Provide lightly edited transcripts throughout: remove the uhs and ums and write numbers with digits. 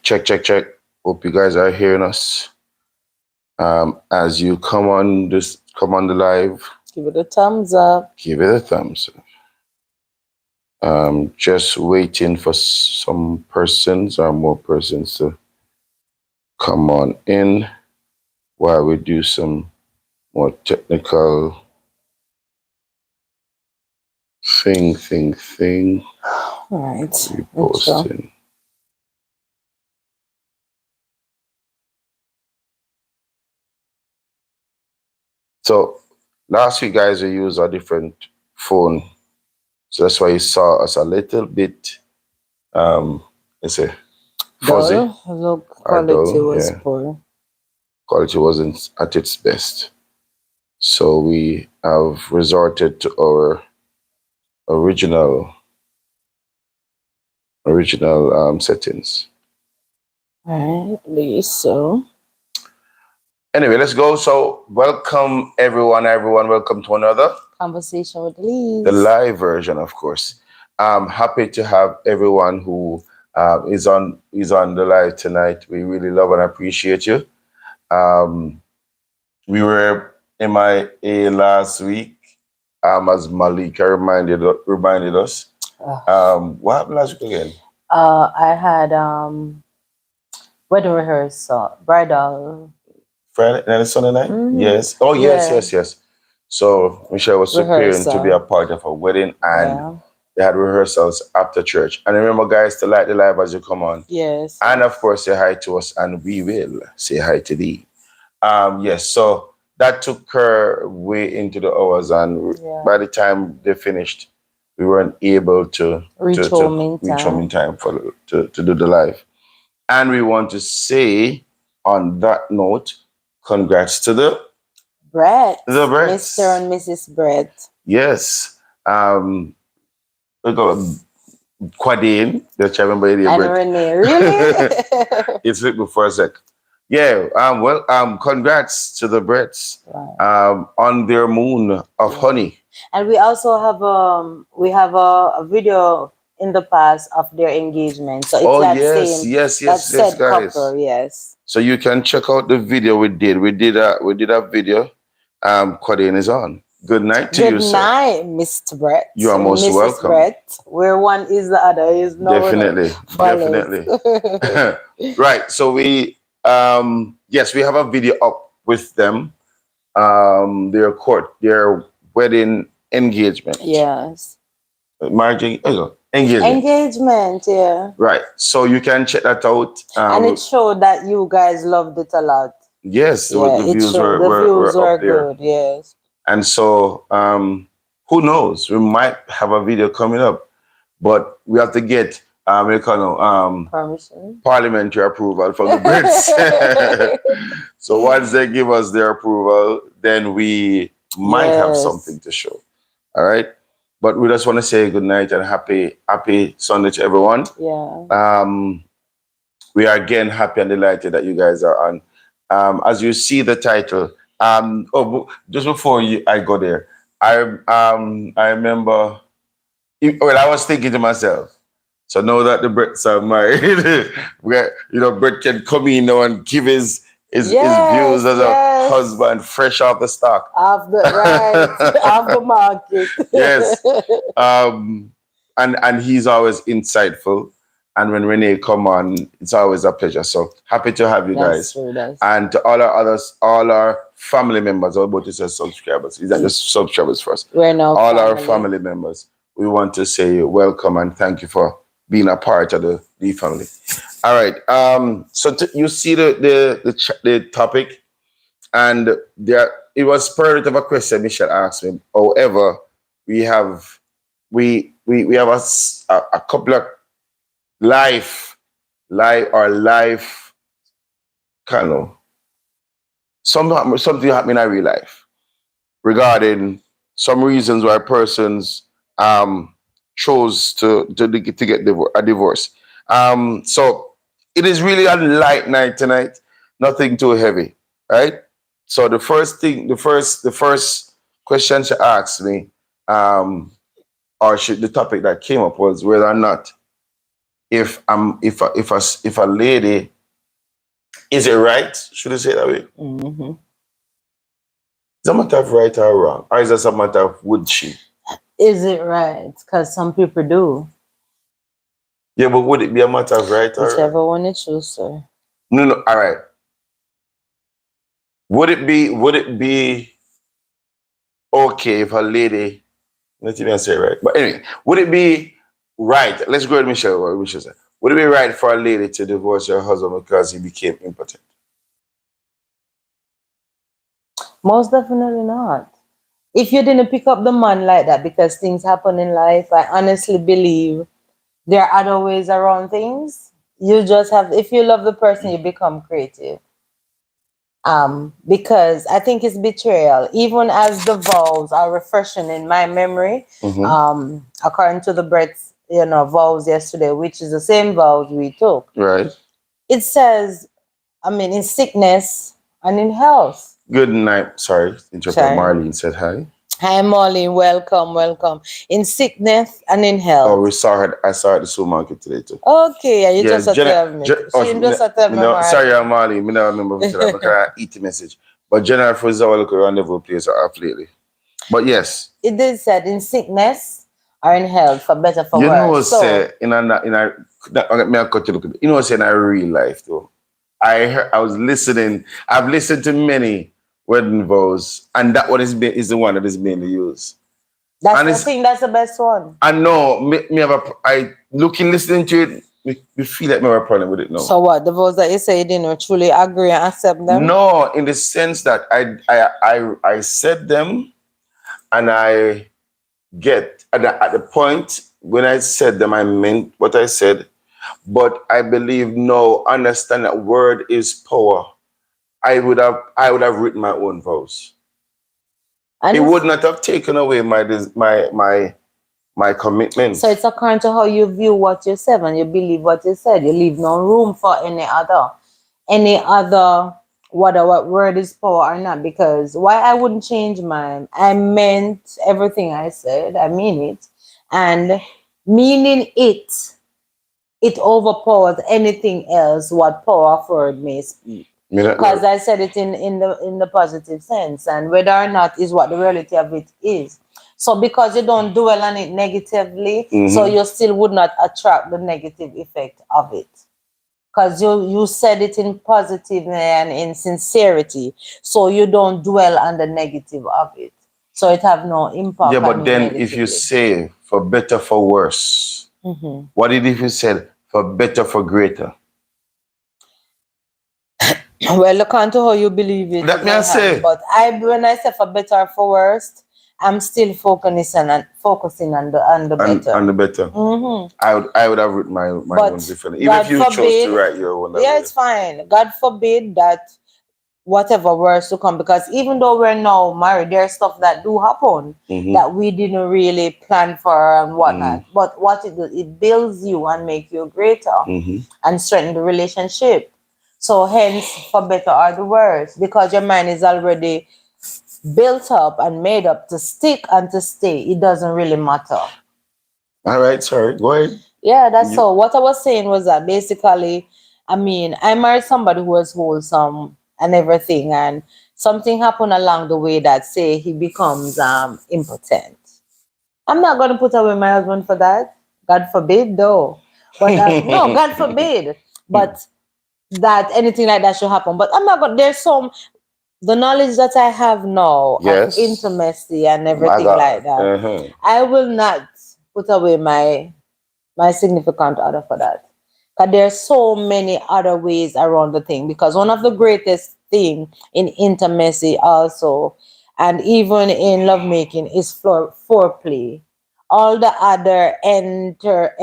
Check, check, check. Hope you guys are hearing us. As you come on the live, Give it a thumbs up. give it a thumbs up. Just waiting for some persons or more persons to come on in while we do some more technical thing. All right. Reposting. So last week, guys, we used a different phone. So that's why you saw us a little bit, let's say, fuzzy. The quality was yeah. poor. Quality wasn't at its best. So we have resorted to our original settings. All right, so. Anyway, let's go. So welcome everyone. Welcome to another Conversation with Lise. The live version, of course. I'm happy to have everyone who is on the live tonight. We really love and appreciate you. We were MIA last week, as Malika reminded us. What happened last week again? I had wedding rehearsal, bridal. Friday and Sunday night? Mm-hmm. Yes. Oh, yes. So Michelle was preparing to be a part of a wedding, and they had rehearsals after church. And remember, guys, to like the live as you come on. Yes. And of course, say hi to us, and we will say hi to thee. Yes. So that took her way into the hours, and by the time they finished, we weren't able to reach home in time to do the live. And we want to say, on that note, congrats to the Brett. The Bretts. Mr. and Mrs. Brett. Yes. We got Quadine, the chairman by the Brett. Renee, really? It's slipped before a sec. Yeah. Congrats to the Bretts on their moon of honey. And we also have a video in the past of their engagement. So it's yes, guys. Couple, yes. So you can check out the video we did. We did a video. Quadine is on. Good night to you, sir. Good night, Mr. Brett. You are most welcome. Brett, where one is the other is no. Definitely. Right. So we we have a video up with them. Their wedding engagement. Yes. Engagement. Engagement, yeah. Right. So you can check that out. And it showed that you guys loved it a lot. Yes, the views were up there. Good, yes. And so, who knows? We might have a video coming up, but we have to get permission, parliamentary approval from the Brits. So once they give us their approval, then we might have something to show. All right. But we just want to say good night and happy Sunday to everyone. Yeah. We are again happy and delighted that you guys are on. As you see the title, just before I go there, I remember. Well, I was thinking to myself. So now that the Bretts are married, Brett can come in now and give his views as a husband, fresh off the stock, off the market. Yes, and he's always insightful. And when Renee come on, it's always a pleasure. So happy to have you guys. And to all our family members, all about to say subscribers. These are just subscribers for us. All our family members, we want to say welcome and thank you for being a part of the family. All right. So you see the topic, and it was part of a question Michelle asked me. However, we have a couple of life kind of something happening in real life regarding some reasons why persons chose to get a divorce. So it is really a light night tonight, nothing too heavy, right? So the first question she asked me, the topic that came up was whether or not if a lady, is it right? Should I say it that way? Mm-hmm. Is it a matter of right or wrong, or is it a matter of would she? Is it right? Because some people do. Yeah, but would it be a matter of right or wrong? Whichever one you choose, sir. No, no. All right. Would it be? Would it be okay if a lady? Let's even say right. But anyway, would it be right? Let's go to Michelle. What Michelle said. Would it be right for a lady to divorce her husband because he became impotent? Most definitely not. If you didn't pick up the man like that because things happen in life, I honestly believe there are other ways around things. You just have, if you love the person, you become creative. Because I think it's betrayal. Even as the vows are refreshing in my memory, according to the Brett's, vows yesterday, which is the same vows we took. Right. It says, in sickness and in health. Good night. Sorry, interrupted. Marlene said hi. Hi, Molly. Welcome, welcome. In sickness and in health. Oh, we saw her. I saw her at the supermarket today too. Okay, and you just tell me. She just tell me. Sorry, I'm Molly. Me not remember because I eat the message. But general for our local rendezvous place are off lately. But yes, it is said in sickness or in health, for better for worse. You know what say in a me I cut you a little bit. You know what say in a real life though. I was listening. I've listened to many wedding vows, and that one is the one that is mainly used. That's the thing. That's the best one. I know. Listening to it, we feel like we have a problem with it now. So what? The vows that you say you didn't truly agree and accept them? No, in the sense that I said them, and I get at the point when I said them, I meant what I said. But I believe no, understand that word is power. I would have written my own vows. It would not have taken away my commitment. So it's according to how you view what you said and you believe what you said. You leave no room for any other whether what word is power or not. Because why I wouldn't change mine? I meant everything I said. I mean it, and meaning it overpowers anything else what power of word may speak. Because I said it in the positive sense, and whether or not is what the reality of it is. So because you don't dwell on it negatively, so you still would not attract the negative effect of it. Because you said it in positive and in sincerity, so you don't dwell on the negative of it. So it have no impact. Yeah, but then if you say for better for worse, what if you said for better for greater? Well, look on to how you believe it. Let me say. But when I say for better or for worse, I'm still focusing on the better. On the better. I would have written my own differently. Even if you chose to write your own. Yeah, it's fine. God forbid that whatever worse to come, because even though we're now married, there's stuff that do happen that we didn't really plan for and whatnot. But what it does, it builds you and make you greater and strengthen the relationship. So hence, for better or the worse, because your mind is already built up and made up to stick and to stay, it doesn't really matter. All right, sorry, go ahead. Yeah, that's all. What I was saying was that basically, I married somebody who was wholesome and everything, and something happened along the way that say he becomes impotent. I'm not going to put away my husband for that. God forbid, though. But no, God forbid. But that anything like that should happen. But I'm not going. There's the knowledge that I have now of intimacy and everything like that. I will not put away my significant other for that. Because there's so many other ways around the thing. Because one of the greatest thing in intimacy also, and even in lovemaking, is foreplay. All the other entering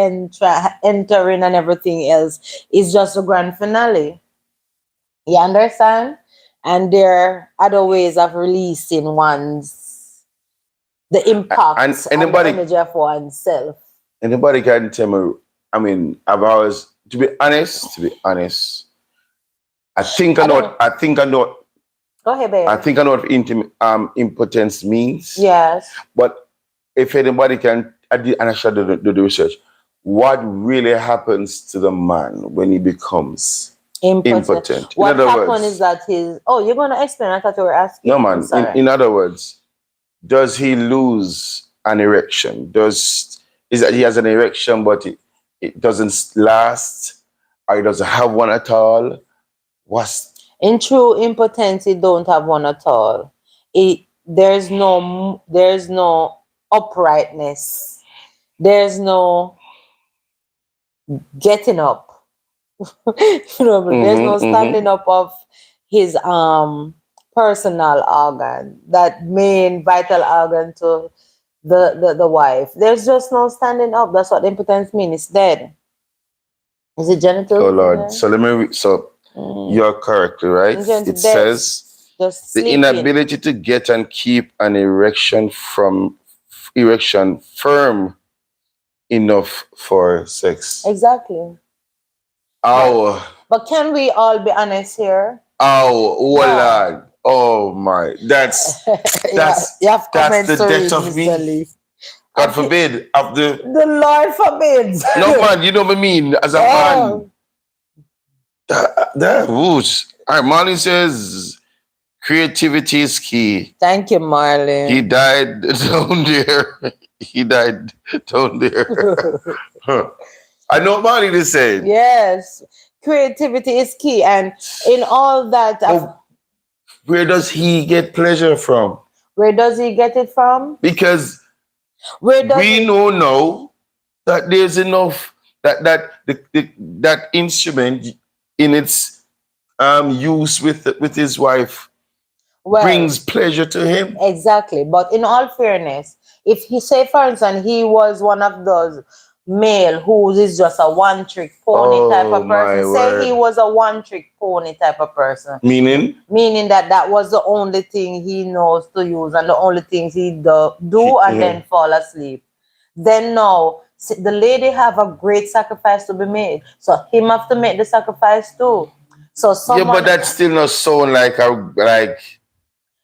and everything else is just a grand finale. You understand? And there are other ways of releasing the impact and the energy of oneself. Anybody can tell me, I've always, to be honest, I think I know. Go ahead, babe. I think I know what impotence means. Yes. But if anybody can, and I should do the research. what really happens to the man when he becomes Impotent. impotent? In What other happened is words, that his. Oh, you're gonna explain? I thought you were no asking. I'm man. sorry. In other words, does he lose an erection? Does is that he has an erection but it doesn't last, or he doesn't have one at all? What's In true impotence, he don't have one at all. There's no uprightness. There's no getting up. But there's no standing up of his personal organ, that main vital organ to the wife. There's just no standing up. That's what impotence means. It's dead. Is it oh genitals? Lord? So let me. So Mm. you're correct, right? It Dead. says Just the sleeping. inability to get and keep an erection firm enough for sex. Exactly. Oh, But can we all be honest here? oh, No. Lord. Oh my. That's Yeah, you have that's comments the to death read, of Mr. me. Lee. God Okay. forbid. Of the The Lord forbids. no man, you know what I mean? As a man. Oh, That whoosh. All right, Marley says creativity is key. thank you, He Marlene. died down there. He died down there. Huh. I know what Marley is saying. Yes, creativity is key, and in all that, But where does he get pleasure from? where does he get it from? Because Where does we he? know now that there's enough that instrument in its use with his wife Well, brings pleasure to him. exactly. But in all fairness, if he say, for instance, he was one of those male who is just a one trick pony type Oh of person. my Say he word. was a one trick pony type of person. Meaning? Meaning that was the only thing he knows to use and the only things he do and then fall asleep. Then now the lady have a great sacrifice to be made, so him have to make the sacrifice too. So Yeah, someone. but that still not sound like a like.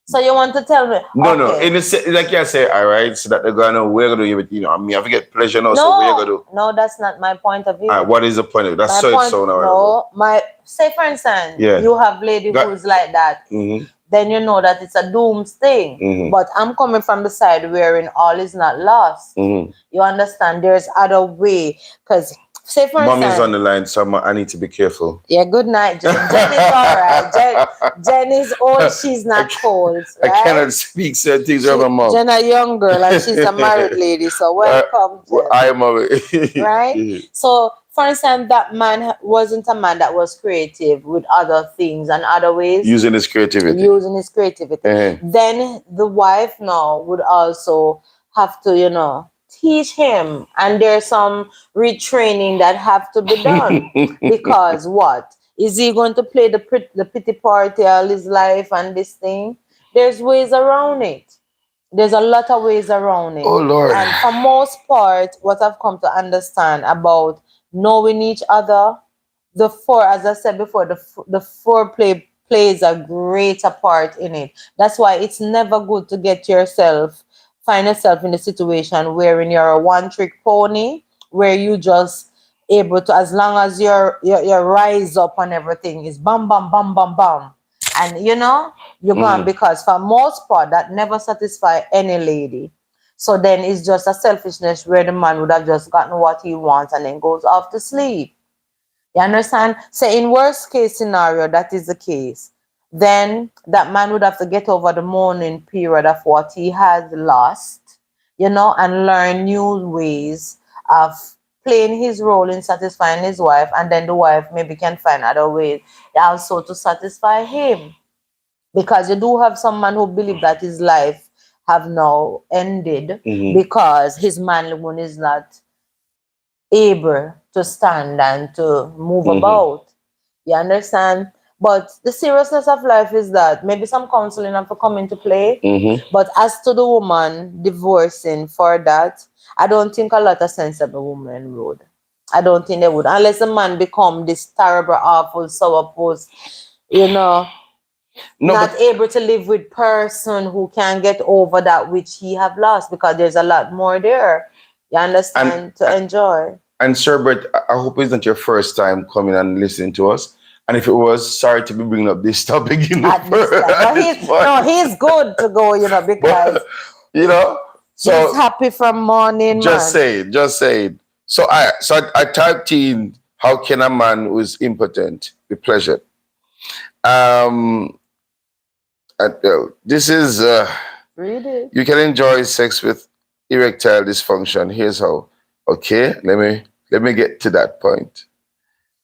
So you want to tell me? No. Okay. In the like you say, all right, so that they're gonna we're gonna do it, I mean I forget pleasure now, so we're gonna do. No, that's not my point of view. All right, what is the point of it? That's My so it's point, so now. no, my say for instance, Yeah. you have lady That- who's like that, Mm-hmm. then you know that it's a dooms thing. Mhm. But I'm coming from the side wherein all is not lost. Mm-hmm. You understand? There's other way. Because say for Mommy's instance, on the line, so I need to be careful. yeah, good night, Jen. Jen is all right. Jen is old, she's not cold. I Right? cannot speak certain things around my mouth. Jen a young girl and she's a married lady. So welcome, Jen. I am a Right? So, for instance, that man wasn't a man that was creative with other things and other ways. using his creativity. Uh-huh. Then the wife now would also have to, teach him. And there's some retraining that have to be done. Because what? Is he going to play the pity party all his life and this thing? There's ways around it. There's a lot of ways around it. Oh Lord. And for most part, what I've come to understand about knowing each other, as I said before, the foreplay plays a greater part in it. That's why it's never good to find yourself in a situation wherein you're a one-trick pony, where you just able to, as long as your rise up and everything is bam, bam, bam, bam, bam. And you're gone, because for most part, that never satisfy any lady. So then it's just a selfishness where the man would have just gotten what he wants and then goes off to sleep. You understand? So in worst case scenario, that is the case. Then that man would have to get over the mourning period of what he has lost, and learn new ways of playing his role in satisfying his wife, and then the wife maybe can find other ways also to satisfy him. Because you do have some man who believe that his life have now ended because his manhood is not able to stand and to move about. You understand? But the seriousness of life is that maybe some counseling have to come into play. But as to the woman divorcing for that, I don't think a lot of sensible women would. I don't think they would. Unless a man become this terrible, awful, sourpuss, not able to live with person who can get over that which he have lost, because there's a lot more there. You understand? To enjoy. And Sir Brett, I hope it's not your first time coming and listening to us. And if it was, sorry to be bringing up this topic in the At this time. at No, this point. he's good to go, But because you know, he's so happy from morning, just man. say it, just say it. So I typed in, how can a man who is impotent be pleasured? Um, this is Read it. you can enjoy sex with erectile dysfunction. Here's how. Okay, let me get to that point.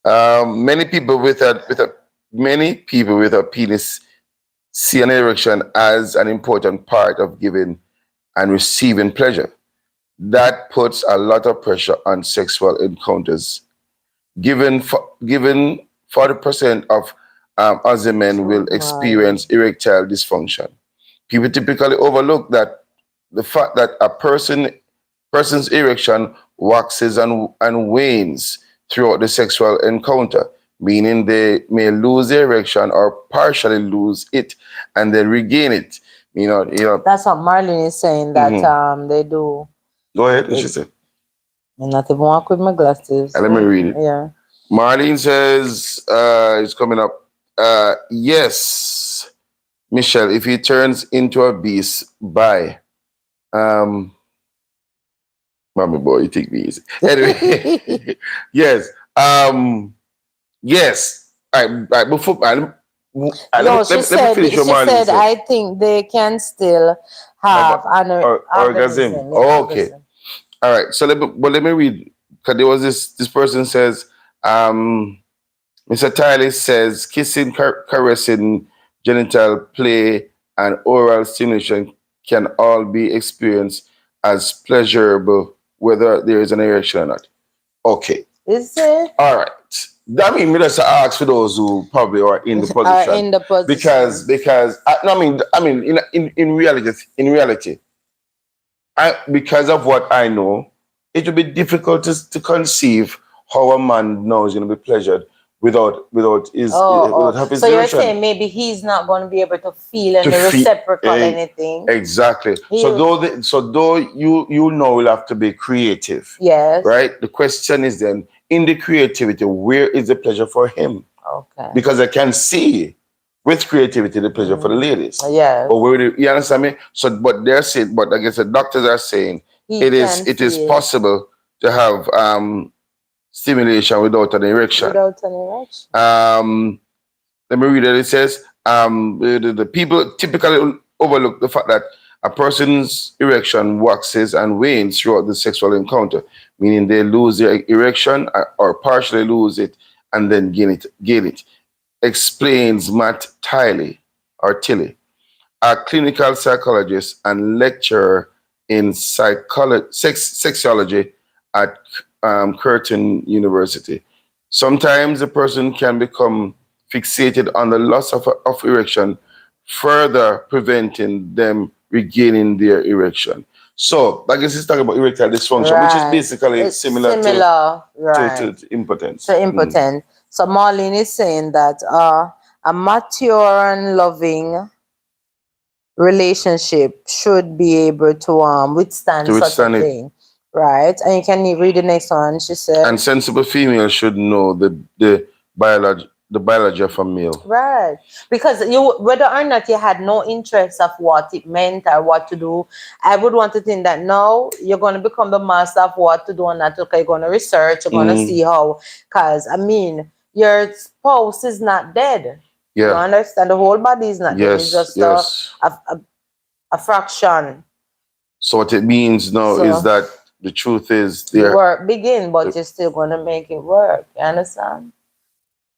Many people with a penis see an erection as an important part of giving and receiving pleasure. That puts a lot of pressure on sexual encounters. Given 40% of Aussie men will Marley. experience erectile dysfunction. People typically overlook that the fact that a person's erection waxes and wanes throughout the sexual encounter, meaning they may lose their erection or partially lose it and then regain it. You know. That's what Marlene is saying, that Mhm. they do. Go ahead, what she It, said. and not even walk with my glasses. Let me read it. Yeah. Marlene says, it's coming up. Yes, Michelle, if he turns into a beast, bye. Um, Mommy boy, you take me easy. Anyway, yes. Yes. All right, all right, before No, let me finish what she Marlene said, said. I think they can still Have have an orgasm. organism. Yeah, Oh, okay. organism. All right. So let me read, because there was this person says, um, Mr. Tyler says kissing, caressing, genital play, and oral stimulation can all be experienced as pleasurable, whether there is an erection or not. Okay. Is it? All right. That means me just ask for those who probably are in the Are position, in the because position. no, I mean in reality, because of what I know, it would be difficult to conceive how a man now is going to be pleasured without Oh. having So his you're erection saying maybe he's not going to be able to feel to any feel. reciprocal anything? Exactly. He, So though you know will have to be creative, yes. right? The question is then, in the creativity, where is the pleasure for him? Okay. Because I can see with creativity the pleasure for the ladies. Yes. But you understand me? So, but they're saying, but I guess the doctors are saying He it is can feel possible to have stimulation without an erection. without an erection. Let me read it. It says, the people typically overlook the fact that a person's erection waxes and wanes throughout the sexual encounter, meaning they lose their erection or partially lose it and then gain it. Explains Matt Tilly, a clinical psychologist and lecturer in sexology at Curtin University. Sometimes a person can become fixated on the loss of erection, further preventing them regaining their erection. So, I guess it's talking about erectile dysfunction, which is Right. basically It's similar to, similar, to, right, to impotence. to impotent. So Marlene is saying that a mature and loving relationship should be able to To withstand such a withstand it. thing. Right. And you can read the next one. She said, And sensible females should know the biology of a male. right. Because whether or not you had no interest of what it meant or what to do, I would want to think that now you're going to become the master of what to do and not. Okay, you're going to research, you're going to see how. Because, I mean, your spouse is not dead. You Yeah. understand? The whole body is not dead. It's Yes. just Yes. a fraction. So what it means now is So that the truth is the there. work begin, but you're still going to make it work. You understand?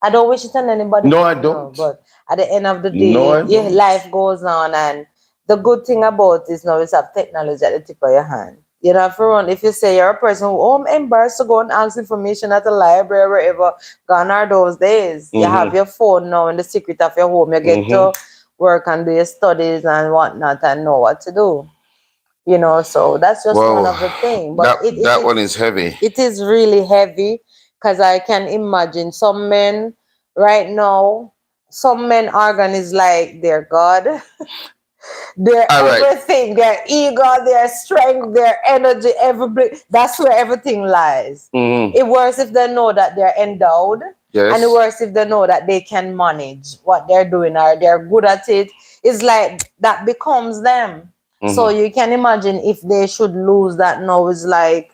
I don't wish it on anybody. No, I No, don't. but at the end of the No, day, I yeah, don't. life goes on, and the good thing about is now is have technology at the tip of your hand. You know, for one, if you say you're a person who, I'm embarrassed to go and ask information at the library or wherever, gone are those days. You have your phone now in the secret of your home. You get to work and do your studies and whatnot and know what to do. You know, so that's just one Well, of the things. But that one is heavy. it is really heavy, because I can imagine some men right now, some men organ is like their God. Their All right. everything, their ego, their strength, their energy, that's where everything lies. Mm-hmm. It works if they know that they're endowed, and it Yes. works if they know that they can manage what they're doing or they're good at it. It's like that becomes them. So Mm-hmm. you can imagine if they should lose that now, it's like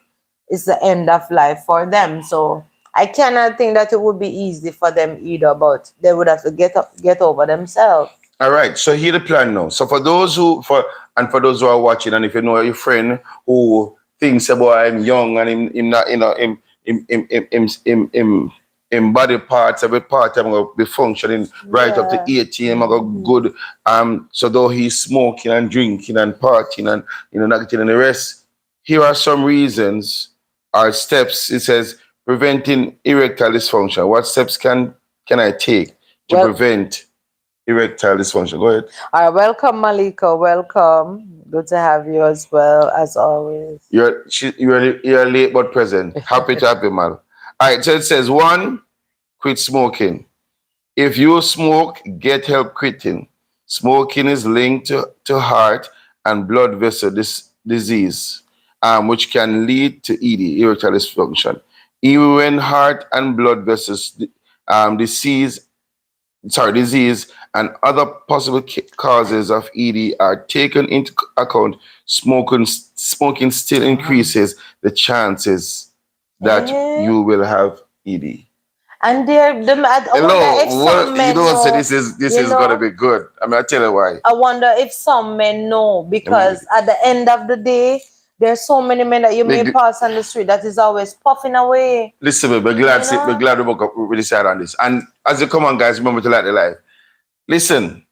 it's the end of life for them. So I cannot think that it would be easy for them either, but they would have to get over themselves. All right. So here the plan now. So for those who are watching, and if you know your friend who thinks about I'm young and him not in body parts, every part I'm gonna be functioning right up to Yeah. 18, I'm gonna go good. So though he's smoking and drinking and partying and not getting the rest, here are some reasons or steps. It says preventing erectile dysfunction. What steps can I take to Well, prevent erectile dysfunction? Go ahead. all right, welcome, Malika. Welcome. Good to have you as well, as always. You're late but present. Happy to have you, man. All right. So it says one, quit smoking. If you smoke, get help quitting. Smoking is linked to heart and blood vessel disease, which can lead to ED, erectile dysfunction. Even when heart and blood vessels disease and other possible causes of ED are taken into account, smoking still increases the chances that Eh? you will have ED. And I wonder if Hello, some what you men know? So know, this is you gonna know, be good. I mean, I tell you why. I wonder if some men know, I mean, because at the end of the day, there's so many men that you may pass on the street that is always puffing away, listen, you know? we're glad we woke up really sad on this. And as you come on, guys, remember to light the life. Listen,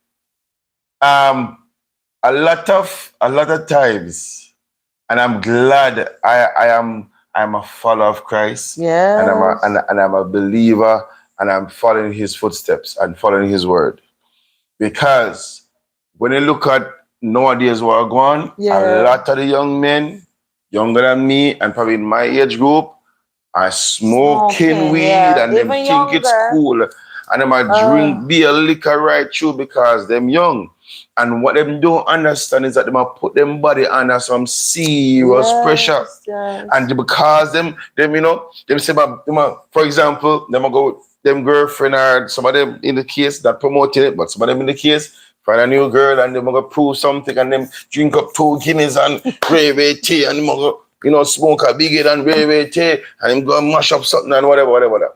um, a lot of times, and I'm glad I'm a follower of Christ, and Yes. and I'm a believer, and I'm following His footsteps and following His word. Because when you look at nowadays what are going on, a Yeah. lot of the young men, younger than me, and probably in my age group, are smoking Smoking, weed yeah. and them Even think it's younger. cool. And them a drink beer liquor right through because them young. And what them don't understand is that them a put them body under some serious pressure. Yes, yes. And because them them say for example, them a go them girlfriend or some of them in the case that promoting it, but some of them in the case find a new girl and them a go prove something and them drink up 2 Guinness and gravy tea and them a go smoke a bigger than gravy tea and them go and mash up something and whatever.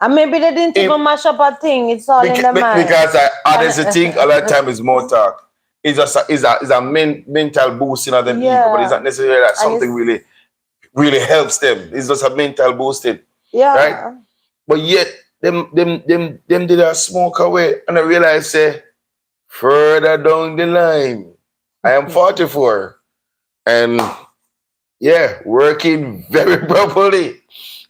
And maybe they didn't If, even mash up a thing. It's all in the mind. because honestly think a lot of time is more talk. It's just a mental boost in them ego, but it's not necessarily that something really helps them. It's just a mental boosting. Yeah. Right? But yet them did a smoke away and I realize say further down the line, I am 44 and yeah, working very properly.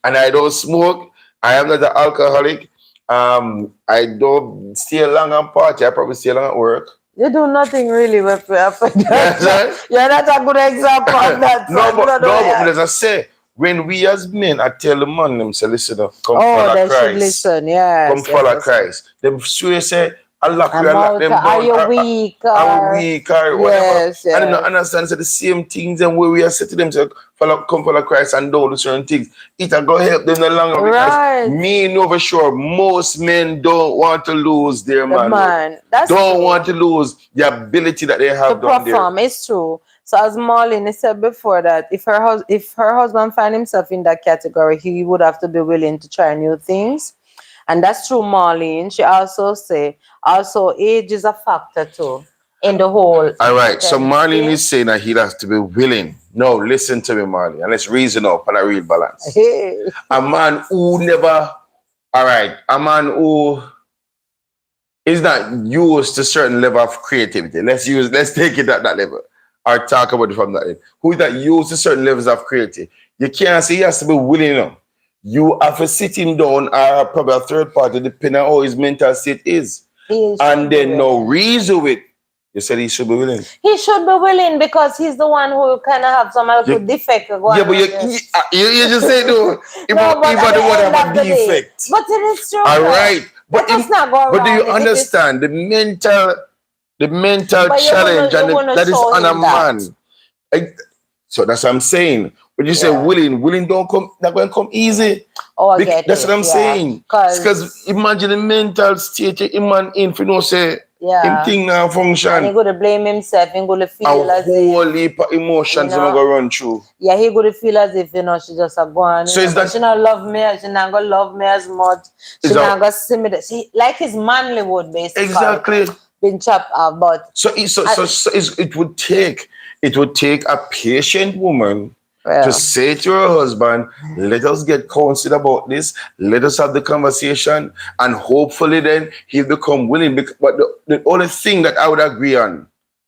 And I don't smoke. I am not an alcoholic. I don't stay long and party. I probably stay long at work. You do nothing really with That's right. You're not a good example of that. But as I say, when we as men, I tell the man, them say, listen, come follow they Christ. should listen, yes. Come follow Christ. Them sure say, Allah I'm will lock them down. are you weak? Are we weak or whatever? Yes, And them understand say the same things and where we are saying to them, say, come follow Christ and don't do certain things. It'll go help them no longer because me know for sure most men don't want to lose their manhood. That's don't true. want to lose the ability that they have to down perform. there. It's true. So as Marlene said before, that if her husband find himself in that category, he would have to be willing to try new things. And that's true, Marlene. She also age is a factor too in the whole. All right. So Marlene is saying that he has to be willing. No, listen to me, Marlene, and let's reason up on a real balance. A man who never, all right, a man who is not used to certain level of creativity. Let's take it at that level. Or talk about it from that level. Who is not used to certain levels of creativity. You can't say he has to be willing. You have to sit him down or probably a third party, depending on how his mental state is. And then no reason with. You said he should be willing. He should be willing because he's the one who kind of have some defect. Yeah, but you just say no. Even the one have a defect. But it is true. All right. But do you understand the The mental But challenge you and wanna that is show on a him that. man. I- so that's what I'm saying. When you say Yeah. willing don't come, not going to come easy. Oh, I get That's what it. I'm Yeah. saying. Because Cause imagine the mental state a man in for no say him yeah. thing now And he function. gonna blame himself. He gonna A feel as if, whole heap of you emotions gonna know, go run through. yeah, he gonna feel as if, she just a gone, So is but that she not love me, she not gonna love me as much. She is not that gonna see me. She like his manlywood basically exactly? been chopped off. But I, It would take a patient woman to well, say to her husband, let us get counsel about this, let us have the conversation, and hopefully then he'll become willing. But the only thing that I would agree on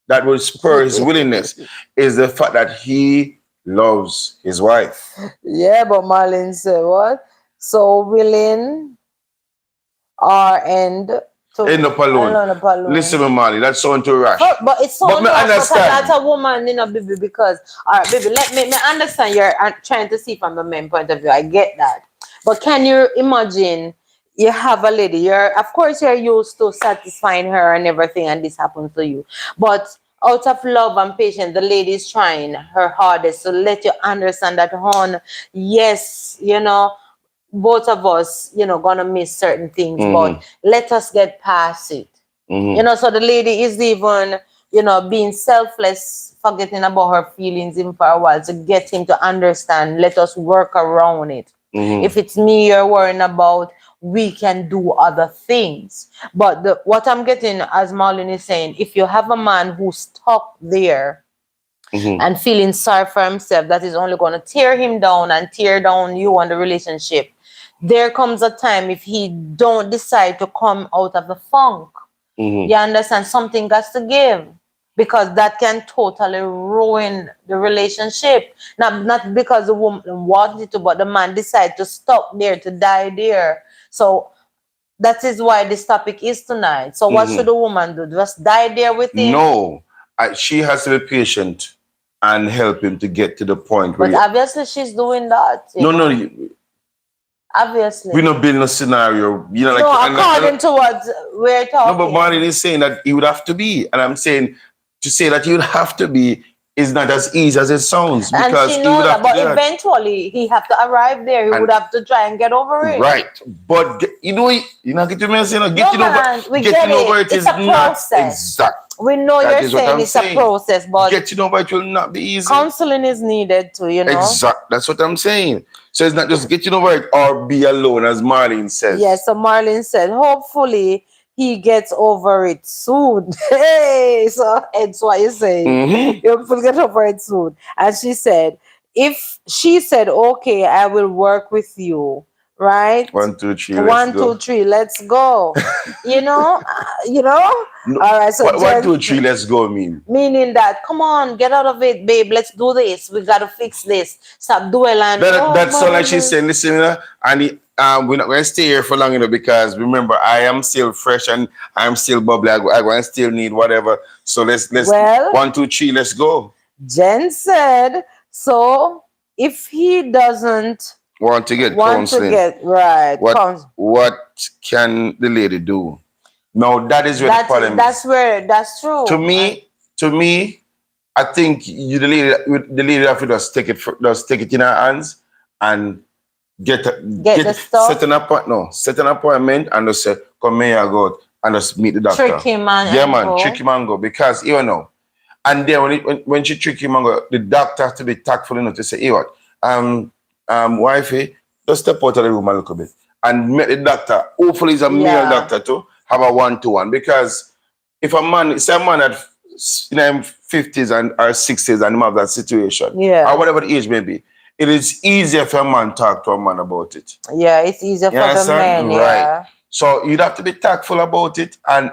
that will spur his willingness is the fact that he loves his wife. yeah, but Marlene said what? So willing or end to End up alone. alone alone. Listen, me, Molly, that sound too rash. But it's But sound me rash, but a lot understand. of woman, baby, because all right, baby, let me understand you're trying to see from the men point of view. I get that. But can you imagine you have a lady, of course you're used to satisfying her and everything, and this happens to you. But out of love and patience, the lady is trying her hardest to let you understand that hon, yes, both of us, gonna miss certain things, but Mm-hmm. let us get past it. Mm-hmm. So the lady is even, being selfless, forgetting about her feelings in for a while to get him to understand. Let us work around it. Mm-hmm. If it's me you're worrying about, we can do other things. But what I'm getting, as Marlon is saying, if you have a man who's stuck there Mm-hmm. and feeling sorry for himself, that is only going to tear him down and tear down you and the relationship. There comes a time if he don't decide to come out of the funk, Mm-hmm. you understand, something got to give, because that can totally ruin the relationship. Not because the woman wanted to, but the man decided to stop there, to die there. So that is why this topic is tonight. So what should Mm-hmm. the woman do? Just die there with him? No, she has to be patient and help him to get to the point where But obviously she's doing that, no, no, Obviously. we not building a scenario. Like, No, according to what we're no, but Marlon talking. is saying that he would have to be, and I'm saying to say that he would have to be is not as easy as it sounds And because she he would knows that, have to but do that. eventually he have to arrive there. He would And have to try and get over it. right, but you know, get to me saying, No, man, we get getting over it. it It's is a not process. exact. We know That you're is what saying I'm it's a saying. process, but Getting over it will not be easy. counseling is needed too. Exact. That's what I'm saying. So it's not just getting over it or be alone, as Marlene says. Yes, so Marlene said, hopefully he gets over it soon. Hey, so it's what you're saying. Mm-hmm. You'll get over it soon. And she said, okay, I will work with you, right? 1, 2, 3, let's One, two, go. three, let's go. you know, you know. No, All right, so what, 1, 2, Jen, 3, let's go mean. meaning that, come on, get out of it, babe. Let's do this. We gotta fix this. Stop dwelling. Oh That's all like she's man. saying, listen, and we're not going to stay here for long, because remember, I am still fresh and I'm still bubbly. I going to still need whatever. So let's Well, 1, 2, 3, let's go. Jen said, so if he doesn't Want to get want to counseling? get right, What can the lady do? No, that is where the problem is. that's true. To me, I think the lady have to just take it in her hands and get Get the stuff, set an appointment and just say, come here, I go out and just meet the doctor. trick him and, Yeah, and man, go. trick him and go because and then when she trick him and go, the doctor has to be tactful enough to say, hey, what, wifey, just step out of the room a little bit and meet the doctor. Hopefully, it's a male doctor too. Have a 1-to-1 because if a man, say a man at 50s and or 60s and him have that situation, or whatever the age may be, it is easier for a man talk to a man about it. Yeah, it's easier for the men. Right. Yeah. So you'd have to be tactful about it, and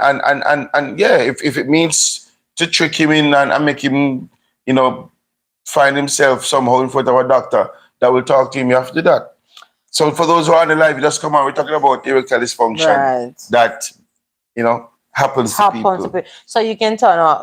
yeah, if it means to trick him in and make him, find himself somehow in front of a doctor that will talk to him, you have to do that. So for those who are on the live, just come on, we're talking about erectile dysfunction that happens to people. So you can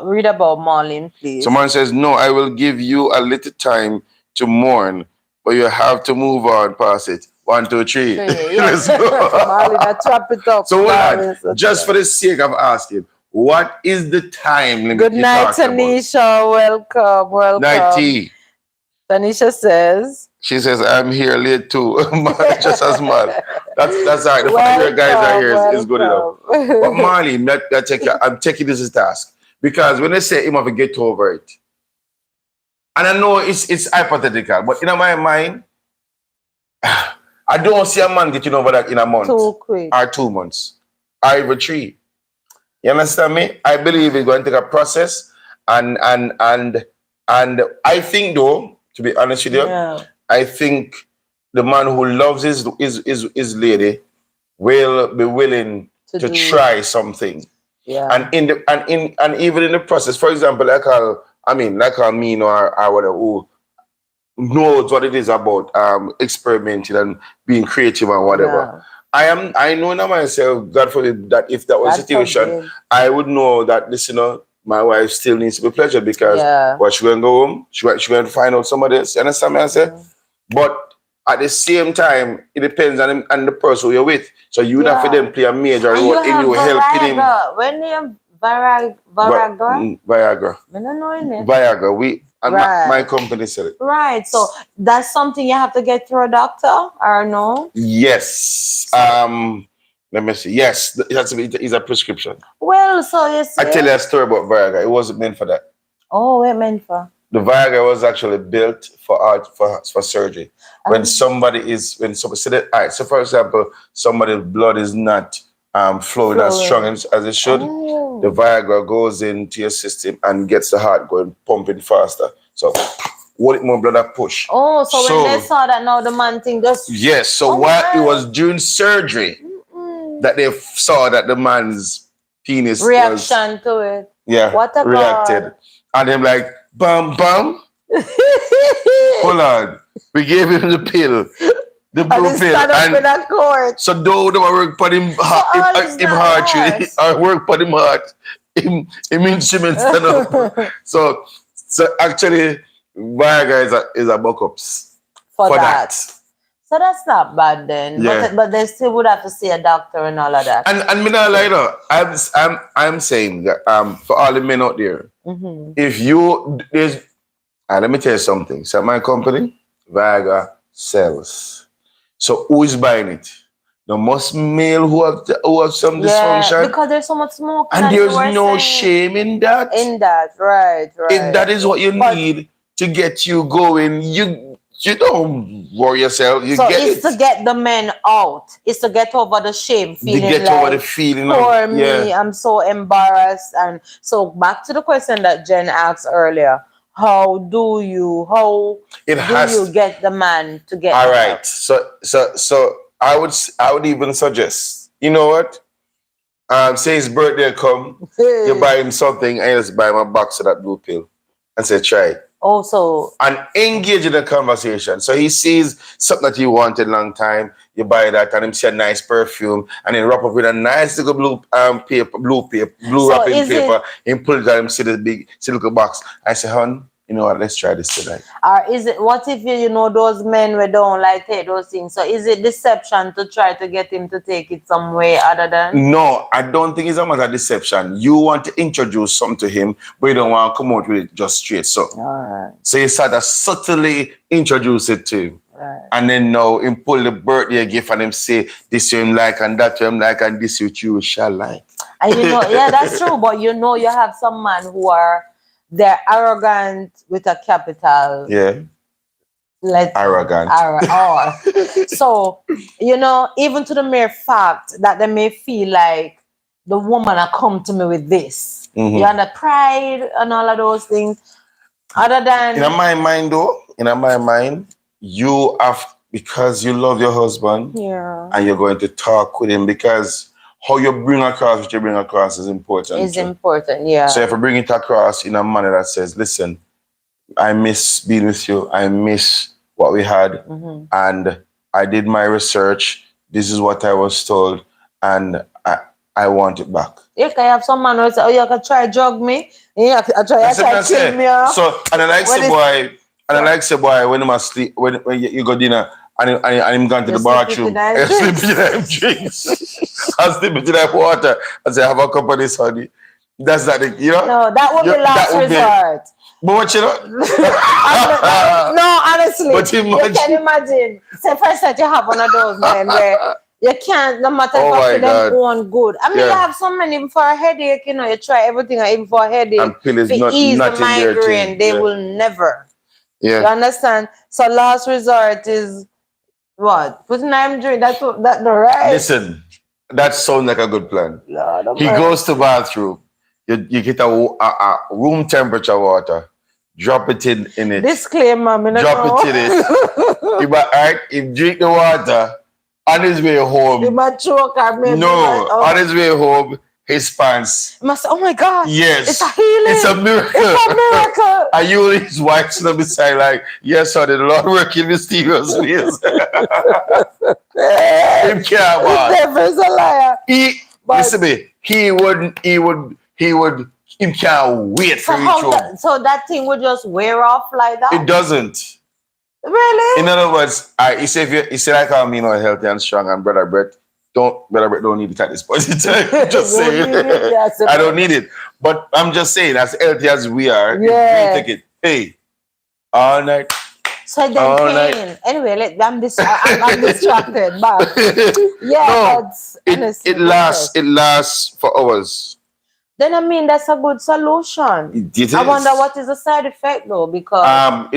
read about Marlene, please. Someone says, no, I will give you a little time to mourn, but you have to move on past it. 1, 2, 3. Let's go. Marlene, trap it up. So just for the sake of asking, What is the time limit Good you're night, talking about? Tanisha. Welcome, Night welcome. tea. Tanisha says, She says, I'm here late too. Just as mad. That's all right. The fact your guys are here is good enough. But welcome. Marley, I'm taking this as a task. Because when they say him have to get over it, and I know it's hypothetical, but in my mind, I don't see a man getting over that in a month Too quick. or 2 months or even 3. You understand me? I believe it's going to take a process, and I think though, to be honest with you, Yeah. I think the man who loves his lady will be willing to do try something. Yeah. And even in the process, for example, like a mean or whatever who knows what it is about experimenting and being creative and whatever. I know now myself, God forbid, that if that was a situation, I would know that this, my wife still needs to be pleasured because what she gonna go home, she gonna find out somebody else. You understand me? I say, but at the same time, it depends on the person you're with. So you would have to then play a major role in you helping him. When you Viagra. Viagra. I don't know it. Viagra. My company said it. Right. So that's something you have to get through a doctor or no? Yes. Let me see. Yes, it's a prescription. Well, so you see. I tell you a story about Viagra. It wasn't meant for that. Oh, what it meant for? The Viagra was actually built for surgery. When somebody so for example, somebody's blood is not flowing as strong as it should. The Viagra goes into your system and gets the heart going, pumping faster. So what it more blood that push. Oh, so when they saw that now the man thing just yes. So it was during surgery that they saw that the man's penis reaction to it. Yeah. What a reacted. God. And them like bum. Hold on. We gave him the pill. The blue pill. And so though they work for him heart, or work for him heart, him instruments stand up. So actually Viagra is a backups for that. So that's not bad then. Yeah. But they still would have to see a doctor and all of that. And me not like that. I'm saying that for all the men out there, if let me tell you something. So my company, Viagra sells. So who is buying it? The most male who have some dysfunction. Because there's so much smoke. And there's no shame in that. Right. If that is what you need to get you going, you don't worry yourself. It's to get the men out. It's to get over the shame feeling. To get over the feeling. For me, I'm so embarrassed. And so back to the question that Jen asked earlier. How do you get the man to get all right. So I would even suggest, you know what? Say his birthday come, you buy him something, and you just buy him a box of that blue pill and say try it. Also, and engage in the conversation. So he sees something that he wanted a long time, you buy that, and him see a nice perfume, and then wrap up with a nice little blue wrapping paper, and pull it out and see the big little box. I say, hon, you know what, let's try this tonight. Or what if those men who don't like take those things? So is it deception to try to get him to take it some way other than? No, I don't think it's a matter of deception. You want to introduce something to him, but you don't want to come out with it just straight. So, so you start to subtly introduce it to him. Right. And then now him pull the birthday gift and him say this you him like and that you him like and this you shall like. And that's true, but you have some men who they're arrogant with a capital. Yeah. Arrogant. So, even to the mere fact that they may feel like the woman has come to me with this. You and the pride and all of those things. Other than in my mind, you have, because you love your husband, and you're going to talk with him, because how you bring across what you bring across is important. It's important, yeah. So if you bring it across in a manner that says, listen, I miss being with you, I miss what we had, and I did my research, this is what I was told, and I want it back. If I have some man who say, you can try drug me, you can try kill me. So, and I like say boy, when I'm asleep, when you go dinner, and I'm going to the bathroom, I sleep in them drinks. I sleep in that water. I say, have a cup of this, honey. That's not the, you know? No, that would be That last would be, resort. but what you know? No, honestly, But you can imagine. imagine. Say first that you have one of those men where you can't, no matter if Oh I my feel them God. own good. I mean, you Yeah. have so many for a headache, you know, you try everything, even for a headache, And pill is to ease the not in their migraine, thing. they Yeah. will never. You Yeah. understand? So last resort is what? Putting I'm drink. That's the right. Listen, that sounds like a good plan. Lord of He goes to mercy. bathroom. You get a room temperature water. Drop it in it. Disclaimer, me not Drop it in it. know. He might, all right, he drink the water on his way You home. might choke or maybe No, on oh. his way home, his pants. You must say, oh my God, Yes. it's a healing. It's a miracle. It's a miracle. And you his wife stood beside like, yes, sir, the Lord working mysterious ways. Him care The about. devil's a liar. But Listen to me, him can't wait so for reach home. so that thing would just wear off like It that? doesn't. Really? In other words, he said, he said, I call me, healthy and strong, and brother Brett don't need it at this point in time. Just You saying, need it, yes, I don't need it. But I'm just saying, as healthy as we are, Yeah. we take it. Hey, all night, So then all pain. night. Anyway, I'm distracted. But yeah, No, that's honestly it lasts for hours. Then I mean that's a good solution. It I is. wonder what is the side effect though, because I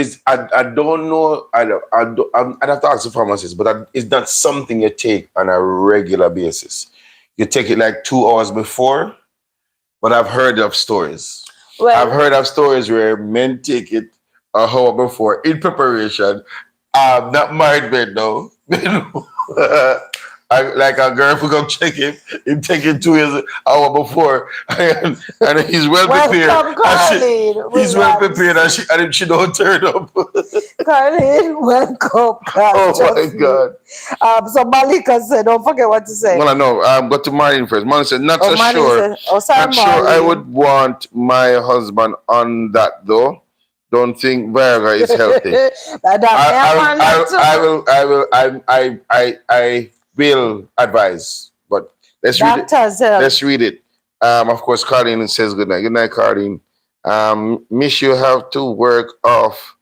don't know. I'd have to ask the pharmacist, but it's not something you take on a regular basis. You take it like 2 hours before, but I've heard of stories. well, I've heard of stories where men take it a hour before in preparation. Not married men though. Like a girl who come check him take it 2 years hour before, and he's well prepared. welcome, Carlene. He's well prepared, and she don't turn up. Carlene, welcome. Oh my God! So Malika said, don't forget what to say. Well, I know. Go to Marlene first. Marlene said, not so Marlene sure. said, oh, sorry, Not sure I Marlene. would want my husband on that though. Don't think Viagra is healthy. I will advise, but let's read it. Let's read it. Of course, Carlene says good night. Good night, Carlene. Miss, you have to work off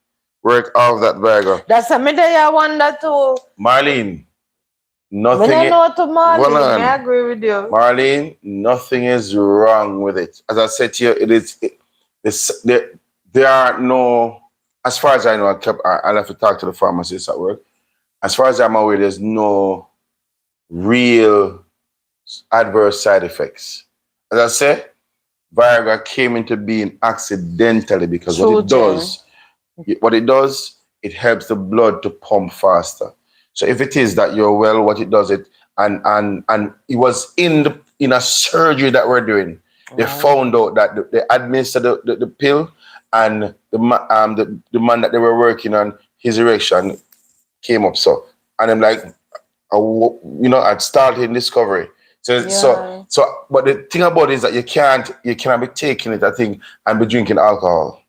that Viagra. That's a midday I wonder too. Marlene, nothing. When I know to Marlene, Well, I agree with you. Marlene, nothing is wrong with it. As I said to you, there are no, as far as I know, I'll have to talk to the pharmacist at work. As far as I'm aware, there's no real adverse side effects. As I said, Viagra came into being accidentally because what it does, it helps the blood to pump faster. So if it is that you're well, what it does and it was in a surgery that we're doing. They found out that they administered the pill, and the man that they were working on, his erection came up. So, and I'm like, I'd started discovery. So, but the thing about it is that you cannot be taking it, I think, and be drinking alcohol.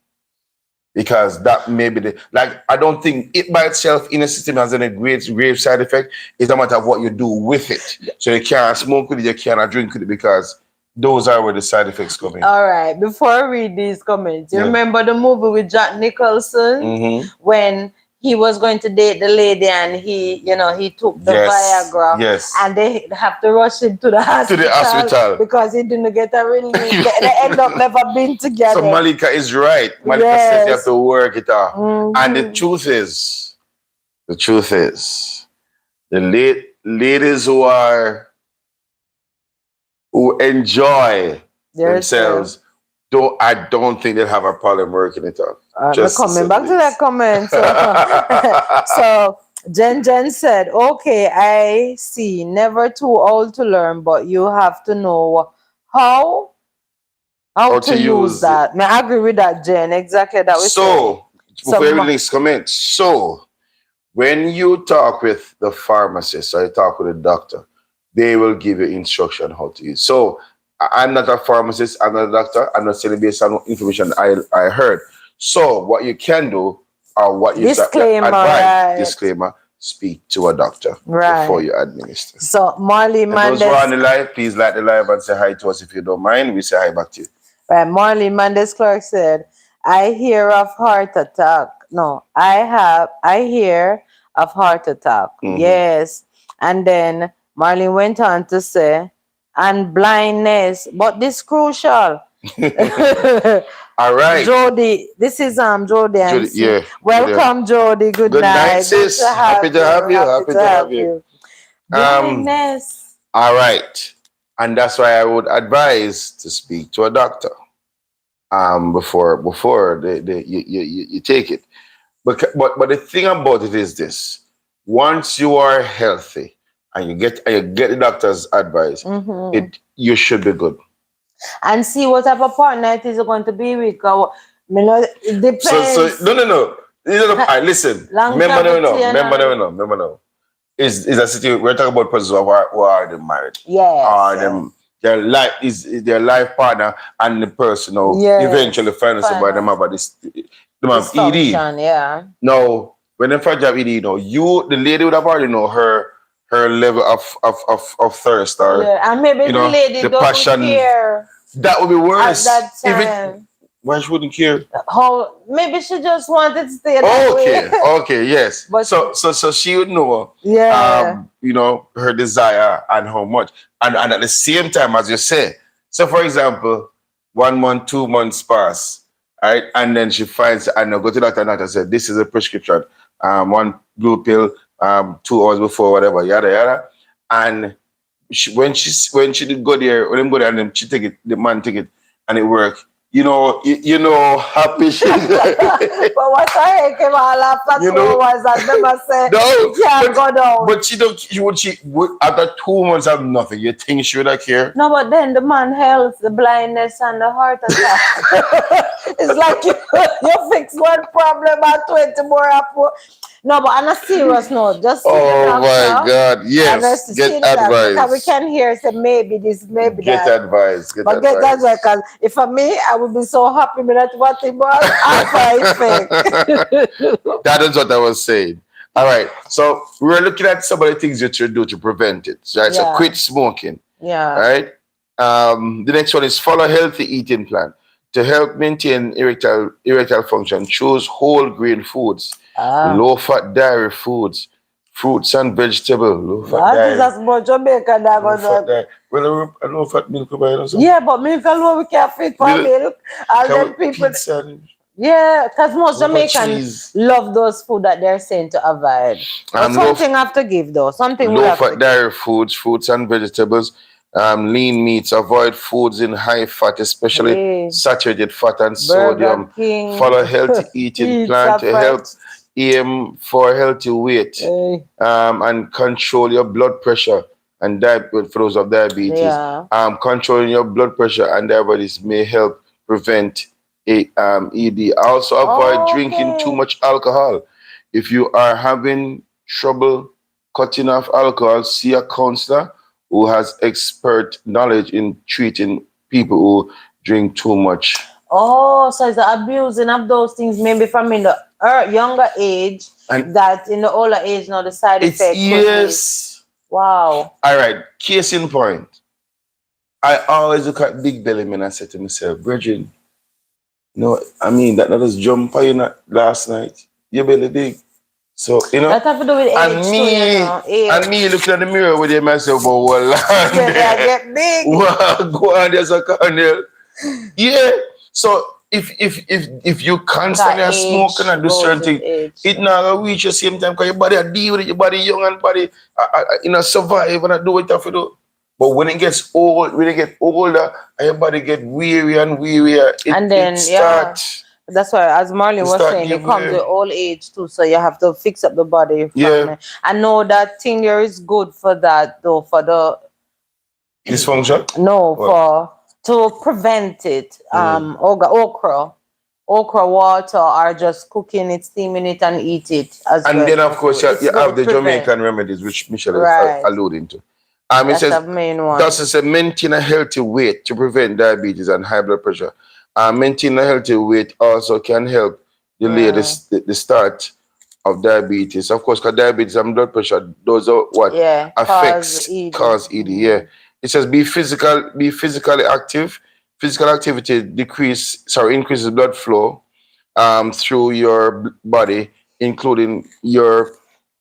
Because that may be I don't think it by itself in a system has any grave side effect. It's a matter of what you do with it. So you can't smoke with it, you cannot drink with it, because those are where the side effects come in. All right, before I read these comments, you remember the movie with Jack Nicholson when he was going to date the lady and he took the Viagra and they have to rush him to the hospital because he didn't get a relief. They end up never being together. So Malika is right. Malika says you have to work it out. And the truth is, the ladies who enjoy themselves, I don't think they'll have a problem working it out. Coming back to that comment. So Jen said, okay, I see. Never too old to learn, but you have to know how to use that. I agree with that, Jen. Exactly that. Before you next comment, when you talk with the pharmacist or you talk with a doctor, they will give you instruction how to use. So I'm not a pharmacist, I'm not a doctor, I'm not saying based on information I heard. So what you can do, or what you disclaimer, speak to a doctor before you administer. So Marley Mandez, those who are on the live, please like the live and say hi to us if you don't mind. We say hi back to you. Right, Marlene Mendes Clark said, I hear of heart attack. No, I hear of heart attack. Yes. And then Marlene went on to say, and blindness, but this crucial. All right. Jody, this is Jody and Judy, yeah. welcome, Jody. Good Good night, night. Good to sis. have Happy to have you. you. Happy Happy to to have have you. you. Um, Blindness. all right. And that's why I would advise to speak to a doctor before you take it. But the thing about it is this: once you are healthy and you get the doctor's advice, you should be good. And see what type of partner it is going to be with. It depends. So no. Listen. Remember no. Is a situation we're talking about persons who are the married. Yes. Or them their life partner and the person who eventually finds somebody them have this them have ED. Yeah. Now, when they find job ED, the lady would have already know her level of thirst or and maybe the lady the don't passion. care. That would be worse. At that time. Why she wouldn't care? How maybe she just wanted to stay that way. Okay, yes. But so she would know her desire and how much. And at the same time, as you say, so for example, 1 month, 2 months pass, right? And then she finds and go to the doctor and doctor said, this is a prescription. One blue pill, 2 hours before, whatever, yada yada. And when she did go there, when them go there and then she take it, the man take it and it worked. Happy she. But what the heck came all after 2 hours and them I say you can't go down. But she would after 2 months have nothing. You think she would have care? No, but then the man health, the blindness and the heart attack. It's like you fix one problem and 20 more up. No, but on a serious note, just see the doctor. My God, yes, get advice. Because we can hear say maybe this, maybe get that. Advice. Get advice. Because if for me, I would be so happy with that what it was after effect. That is what I was saying. All right, so we're looking at some of the things that you do to prevent it. Right, so quit smoking. Yeah. All right. The next one is follow healthy eating plan to help maintain erectile function. Choose whole grain foods. Low fat dairy foods, fruits and vegetables. Low fat dairy. That is as much Jamaican that was. Well, a low fat milk or something. Yeah, but milk alone we can't fit for milk. And then people. Yeah, because most Jamaicans love those food that they're saying to avoid. But something have to give though. Something low fat dairy foods, fruits and vegetables. Lean meats. Avoid foods in high fat, especially saturated fat and sodium. Follow healthy eating plan to help aim for healthy weight and control your blood pressure and for those of diabetes. Controlling your blood pressure and diabetes may help prevent ED. Also avoid drinking too much alcohol. If you are having trouble cutting off alcohol, see a counselor who has expert knowledge in treating people who drink too much. Oh, so it's the abusing of those things maybe from in the younger age, and that in the older age, now the side effects. Yes. Wow. All right. Case in point. I always look at big belly men and say to myself, Virgin, that just jump on you last night. Your belly big. So, that have to do with age and me looking at the mirror with myself, but get big. Go on, there's a Cornell. Yeah. So if you constantly are smoking and do certain things, it not gonna reach the same time because your body deal with it, your body young and body survive and do what you have to do. But when it gets old, when it get older, and your body get weary and wearier, that's why, as Marlene was saying, it comes with old age too, so you have to fix up the body. I know that thing there is good for that though, for the dysfunction. No, to prevent it. Okra water, or just cooking it, steaming it, and eat it. And then of course you have the Jamaican remedies, which Michelle is alluding to. It says, the main one. Thus it says maintain a healthy weight to prevent diabetes and high blood pressure. Maintain a healthy weight also can help delay the start of diabetes. Of course, because diabetes and blood pressure, those are what affects cause ED. Yeah. It says be physically active. physical activity increases blood flow through your body, including your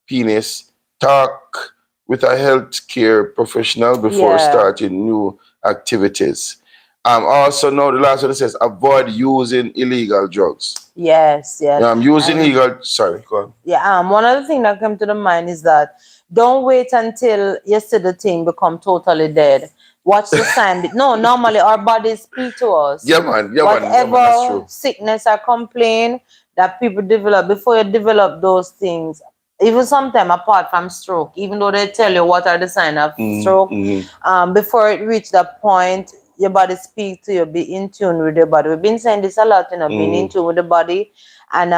penis. Talk with a healthcare professional before Yeah. starting new activities. Also, know the last one says avoid using illegal drugs. Yes, yes. Using And illegal. Sorry, go on. yeah, one other thing that came to the mind is that don't wait until you see the thing become totally dead. Watch the sign. No, normally our bodies speak to us. Yeah, man. Yeah, man. Yeah, man. That's Whatever true. sickness or complaint that people develop before you develop those things, even sometimes apart from stroke, even though they tell you what are the signs of stroke, Mm-hmm. before it reach that point, your body speaks to you. Be in tune with your body. We've been saying this a lot, being in Mm-hmm. tune with the body, and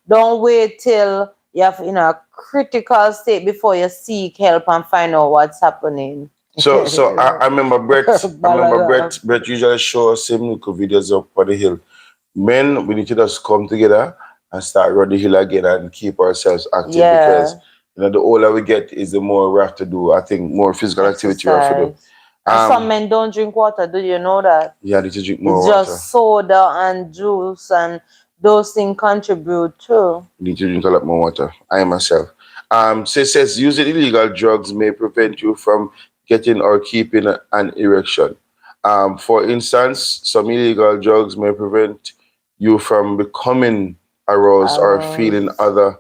don't wait till you have in a critical state before you seek help and find out what's happening. So I remember Brett. I remember Balaga. Brett usually show us him little videos up on the hill. Men, we need to just come together and start run the hill again and keep ourselves active because Yeah, the older we get is the more we have to do. I think more physical activity we have to do. exercise. And some Um, men don't drink water. Do you know that? yeah, I need to drink more It's water. just soda and juice, and those things contribute too. Need to drink a lot more water. I myself. So it says using illegal drugs may prevent you from getting or keeping an erection. For instance, some illegal drugs may prevent you from becoming aroused or feeling Um, other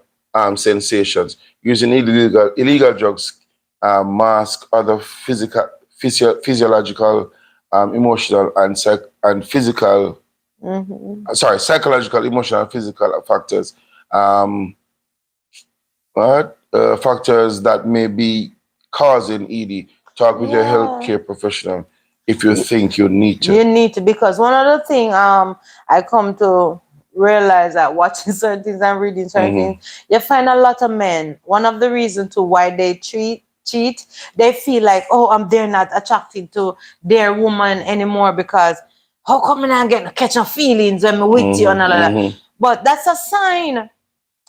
sensations. Using illegal drugs mask other physiological, emotional, and physical mhm. psychological, emotional, and physical factors. Um, what factors that may be causing ED? Talk with your Yeah. healthcare professional if you think you need to. You need to, because one other thing I come to realize that watching certain things and reading certain Hmm. things, you find a lot of men. One of the reasons to why they cheat, they feel like, oh, they're not attracted to their woman anymore because how come I not get catch your feelings when I'm with you Hmm. and all of that. Hmm. But that's a sign.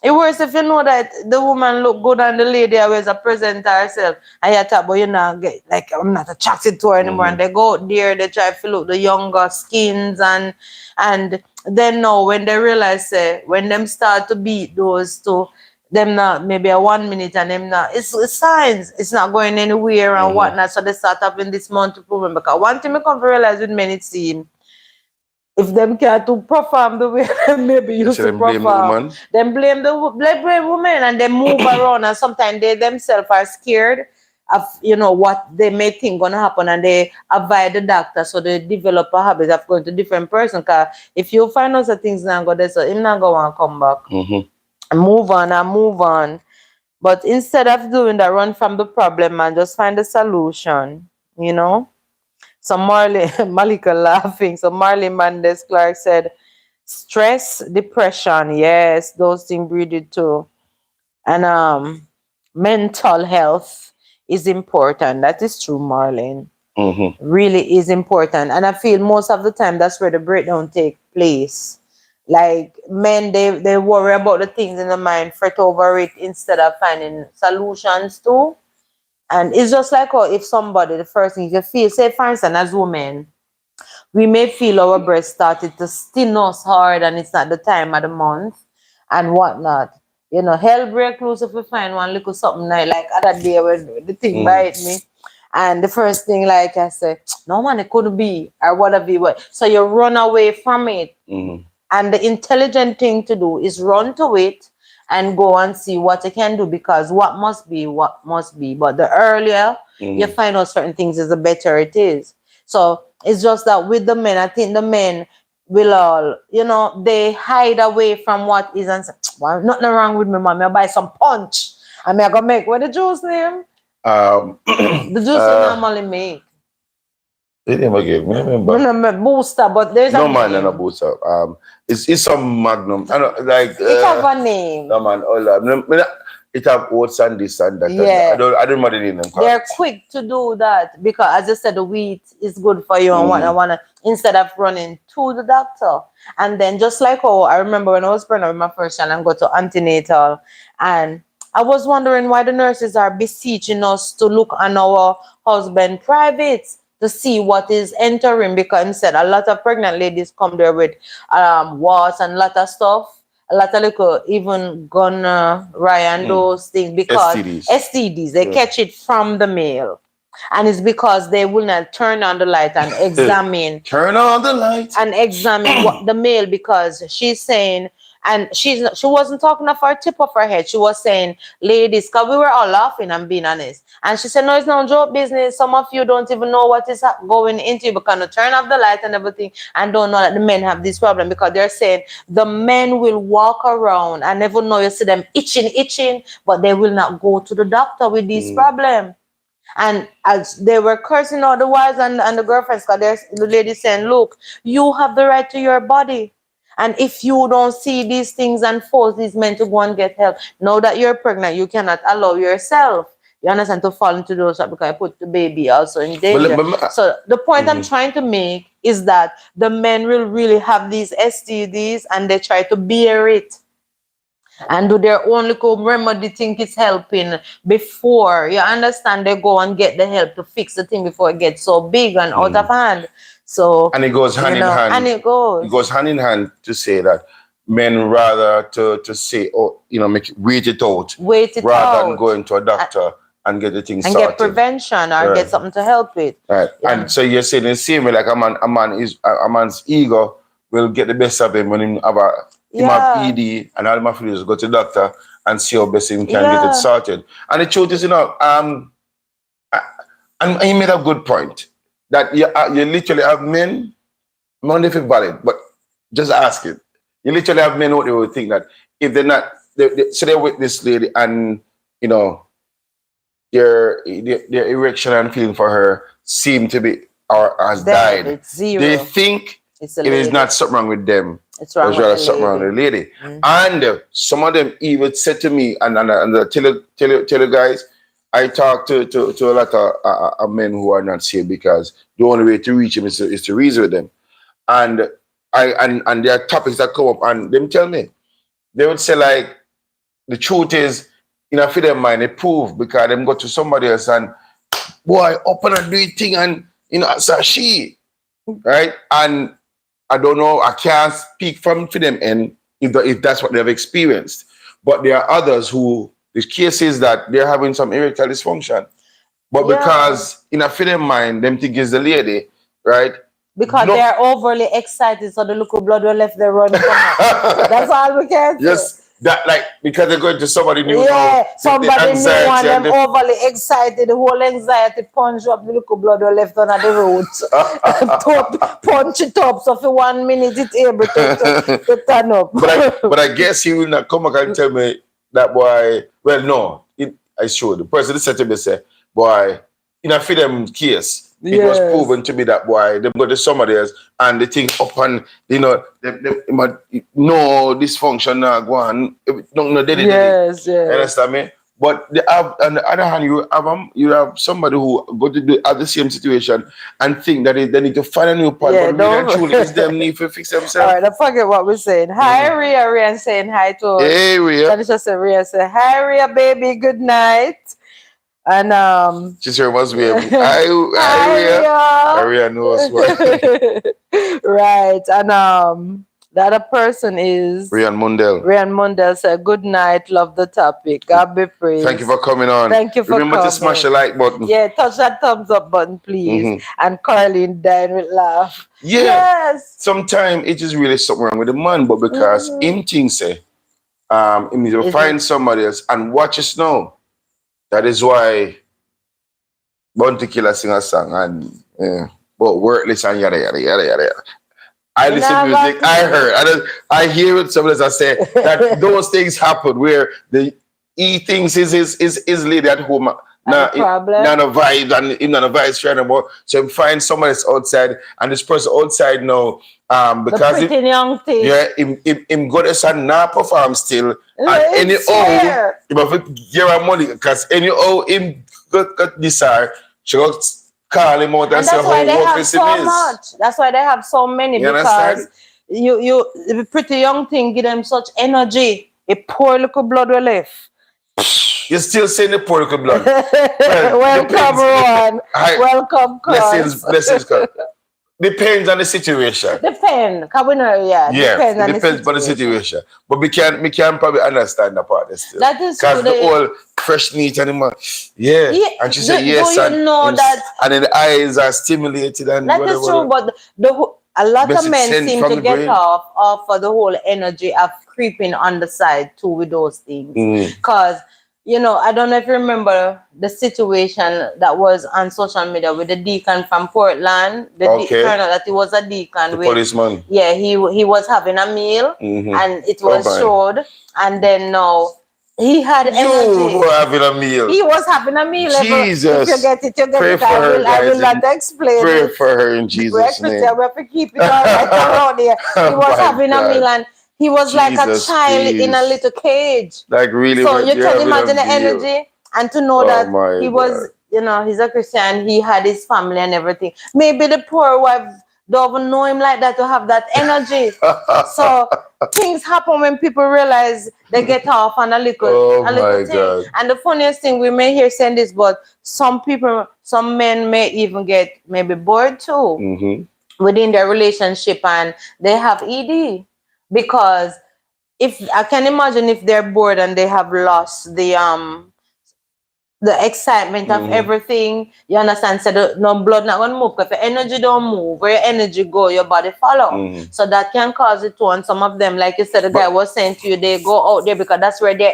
It worse if you know that the woman look good and the lady always a present herself and you talk, but you not get like I'm not attracted to her anymore. Hmm. And they go out there, they try to look the younger skins and then now when they realize when them start to beat those two, them not maybe a 1 minute and them not it's signs it's not going anywhere and Hmm. whatnot. So they start having this month to prove because one thing I come to realize with men it seems if them care to perform the way they maybe You used say to them blame the perform, woman. then blame women and they move around and sometimes they themselves are scared of what they may think gonna happen and they avoid the doctor so they develop a habit of going to different person. Cause if you find out that things not go there, so him not gonna come back. Hmm. And move on and move on. But instead of doing that, run from the problem and just find a solution, you know? So Malika laughing. So Marley Mandes Clark said, stress, depression, yes, those things breed it too. And mental health is important. That is true, Marlene. Hmm. Really is important. And I feel most of the time that's where the breakdown take place. Like men, they worry about the things in the mind, fret over it instead of finding solutions too. And it's just like if somebody, the first thing you feel, say for instance, as women, we may feel our breast started to sting us hard and it's not the time of the month and whatnot. Hell break loose if we find one little something like other day when the thing Hmm. bite me. And the first thing, like I say, no man, it couldn't be, or whatever it was. So you run away from it. Hmm. And the intelligent thing to do is run to it and go and see what you can do because what must be, what must be. But the earlier you Hmm. find out certain things is the better it is. So it's just that with the men, I think the men will all, they hide away from what is and say, well, nothing wrong with me, man. I buy some punch. And I gonna make what the juice name? Um, The juice you uh, normally make. the name again, me remember. Remember booster, but there's a No man and a name. booster. It's some magnum. I don't like. It have a name. No man, all it have oats and this and that. And Yeah. I don't remember the name them They're correct. quick to do that because, as I said, the wheat is good for you and what I Hmm. wanna instead of running to the doctor. And then just like I remember when I was pregnant with my first child and go to antenatal, and I was wondering why the nurses are beseeching us to look on our husband private. to see what is entering, because instead a lot of pregnant ladies come there with warts and a lot of stuff, a lot of little even gonorrhea and those things, because STDs. STDs, they catch it from the male. And it's because they will not turn on the light and examine Turn on the light. and examine what the male, because she's saying, and she wasn't talking off her tip of her head. She was saying, ladies, because we were all laughing and being honest. And she said, no, it's no joke business. Some of you don't even know what is going into you, because you turn off the light and everything and don't know that the men have this problem, because they're saying the men will walk around and never know, you see them itching, but they will not go to the doctor with this problem. And as they were cursing all the wives and the girlfriends, because the lady saying, look, you have the right to your body. And if you don't see these things and force these men to go and get help, now that you're pregnant, you cannot allow yourself, you understand, to fall into those, because you put the baby also in danger. So the point I'm trying to make is that the men will really have these STDs and they try to bear it and do their own little remedy, think it's helping before, you understand, they go and get the help to fix the thing before it gets so big and out of hand. So, and it goes hand in hand. And it goes hand in hand to say that men rather to say, wait it out rather than going to a doctor and get the thing and sorted. get prevention or get something to help with. Right. Yeah. And so you're saying the same way, like a man's ego will get the best of him when he have ED, and all he have to do is go to the doctor and see how best he can get it sorted. And the truth is, and he made a good point that you literally have men, I'm not if it's valid, but just ask it. You literally have men who they will think that if they're not, so they're with this lady and, their erection and feeling for her seem to be or has died. It's zero. They think it is not something wrong with them. It's wrong with rather something wrong with the lady. And some of them even said to me, and I tell you guys, I talk to a lot of men who are not saved, because the only way to reach them is to reason with them. And there are topics that come up, and them tell me, they would say, like, the truth is, for their mind, they prove, because them go to somebody else and, boy, open and do it thing, and, so she, right? And I don't know, I can't speak for them and if that's what they've experienced. But there are others who, the case is that they're having some erectile dysfunction. But because for their mind, them think is the lady, right? Because they're overly excited, so the little blood will left their run. That's all we can say. Yes. That, like, because they're going to somebody new. Somebody new and them overly excited. The whole anxiety punch up, the little blood left on the road. Punch it up, so for 1 minute it's able to turn up. But I guess he will not come back and tell me that, boy, well, no. I showed the person that said to me, say, boy, for them case, it was proven to be that, boy, they go to somebody else and they think up and, no dysfunction now go on. No, they did. You understand me? But on the other hand, you have somebody who go to have the same situation and think that they need to find a new partner. But truly, it's them need to fix themselves. All right, don't forget what we're saying. Hi, Rhea. Rhea saying hi to us. Hey, Rhea. Tanisha said, Rhea say, hi, Rhea, baby, good night. And she sure must be hi, Rhea. Rhea knows what. Right. And the other person is Rian Mundell. Rian Mundell said, good night, love the topic. God be praised. Thank you for coming on. Thank you for Remember coming. to smash the like button. Yeah, touch that thumbs up button, please. And Carlene dying with laugh. Yeah. Yes. Sometimes it is really something wrong with the man, but because him thinks he needs to find somebody else and watch us now. That is why Bounty Killer sing a song and but worthless and yada yada yada yada. I listen to music, I hear it sometimes I say that those things happen where he thinks his lady at home not a vibe and him not a vibe straight about. So him find someone else outside and this person outside now because the pretty young thing. Yeah, him go to sun now perform still and any old if give him money because any old him got desire she got call him out and say how worthless it is. Much. That's why they have so many because the pretty young thing give them such energy. A poor little blood will left. You're still saying the particle blood. Well, Welcome, Ron. Welcome, blessings, Cross. blessings, God. Depends on the situation. Depend. Can we know? Yeah, Yeah, depends it on the depends on the situation. situation. But we can probably understand that part still. That is Because true. the whole fresh meat animal, yeah. Yeah, And she do said yes, you know that and then the eyes are stimulated and that is true? whatever. But a lot of Message men sent seem from to the get brain. off for the whole energy of creeping on the side too with those things. Mm. Because I don't know if you remember the situation that was on social media with the deacon from Portland. Okay. Turned out that he was a deacon. The policeman. Yeah, he was having a meal and it was showed, and then now he had You energy. were having a meal. He was having a meal. Jesus. If you get it, you get Pray it. for her, I will guys. not explain Pray it. for her in Jesus' Christian, name. we have to keep it all right around here. He Oh was my having a God. meal and he was like a Jesus, child in a please. little cage. Like really, So when you you're can having a imagine the meal. energy, and to know Oh that my he God. was, he's a Christian, he had his family and everything. Maybe the poor wife don't even know him like that to have that energy. So things happen when people realize they get off on a little my thing. God. And the funniest thing, we may hear saying this, but some men may even get maybe bored too within their relationship, and they have ED because if I can imagine if they're bored and they have lost the excitement of everything, you understand? So no blood not gonna move. If your energy don't move, where your energy go, your body follow. So that can cause it to. And some of them, like you said, the guy was saying to you, they go out there because that's where their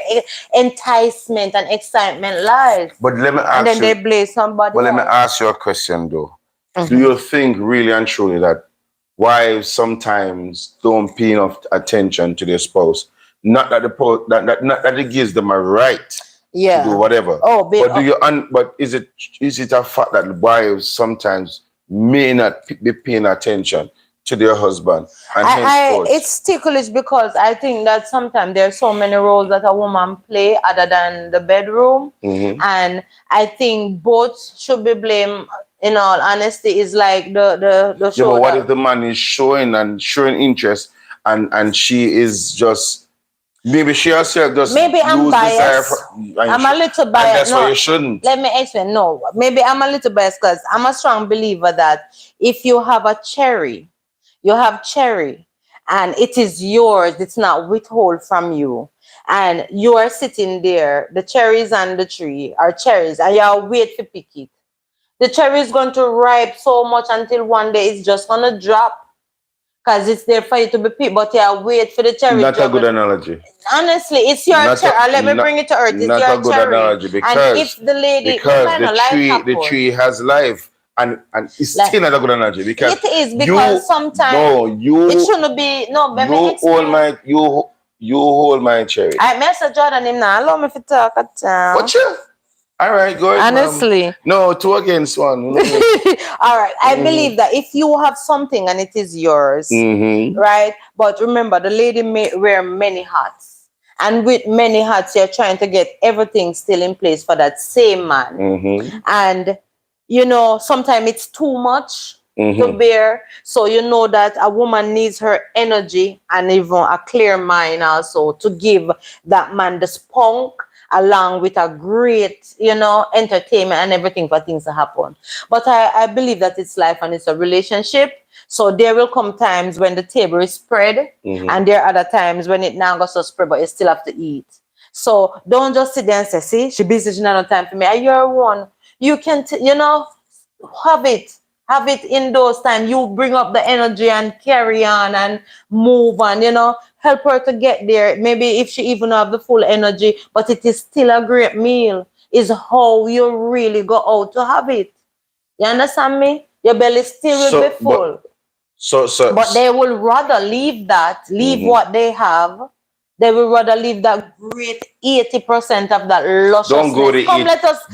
enticement and excitement lies. But let me ask and then they blaze somebody But let me else. ask you a question though. Do you think really and truly that wives sometimes don't pay enough attention to their spouse? Not that not that it gives them a right to do whatever. But but is it a fact that wives sometimes may not be paying attention to their husband and henceforth? It's ticklish because I think that sometimes there are so many roles that a woman play other than the bedroom, and I think both should be blamed. In all honesty, is like the show. Yeah, but what if the man is showing interest and she is just maybe she herself just I'm biased. I'm a little biased. And that's why you shouldn't. Let me explain. No, maybe I'm a little biased because I'm a strong believer that if you have a cherry, you have cherry, and it is yours. It's not withhold from you. And you are sitting there, the cherries on the tree are cherries, and you wait to pick it. The cherry is going to ripe so much until one day it's just going to drop because it's there for you to be picked. But you wait for the cherry. Not a good analogy. Honestly, it's your cherry. Let me bring it to earth. It's not your a good cherry. Analogy because, and if the lady, because the tree has life. And it's still not a good analogy because it is because sometimes it shouldn't be. No, but you hold my cherry. I message Jordan him now. Allow me to talk at time. What you? All right, go ahead. Honestly, no, 2 against 1. All right, I believe that if you have something and it is yours, right? But remember, the lady may wear many hats, and with many hats, you're trying to get everything still in place for that same man, and sometimes it's too much to bear. So you know that a woman needs her energy and even a clear mind also to give that man the spunk along with a great, entertainment and everything for things to happen. But I believe that it's life and it's a relationship. So there will come times when the table is spread and there are other times when it now goes to spread, but you still have to eat. So don't just sit there and say, see, she busy, she not no time for me. You're one. You can, have it. Have it in those times. You bring up the energy and carry on and move on, help her to get there. Maybe if she even have the full energy, but it is still a great meal, is how you really go out to have it. You understand me? Your belly still will be full. But they will rather leave what they have. They will rather leave that great 80% of that lusciousness.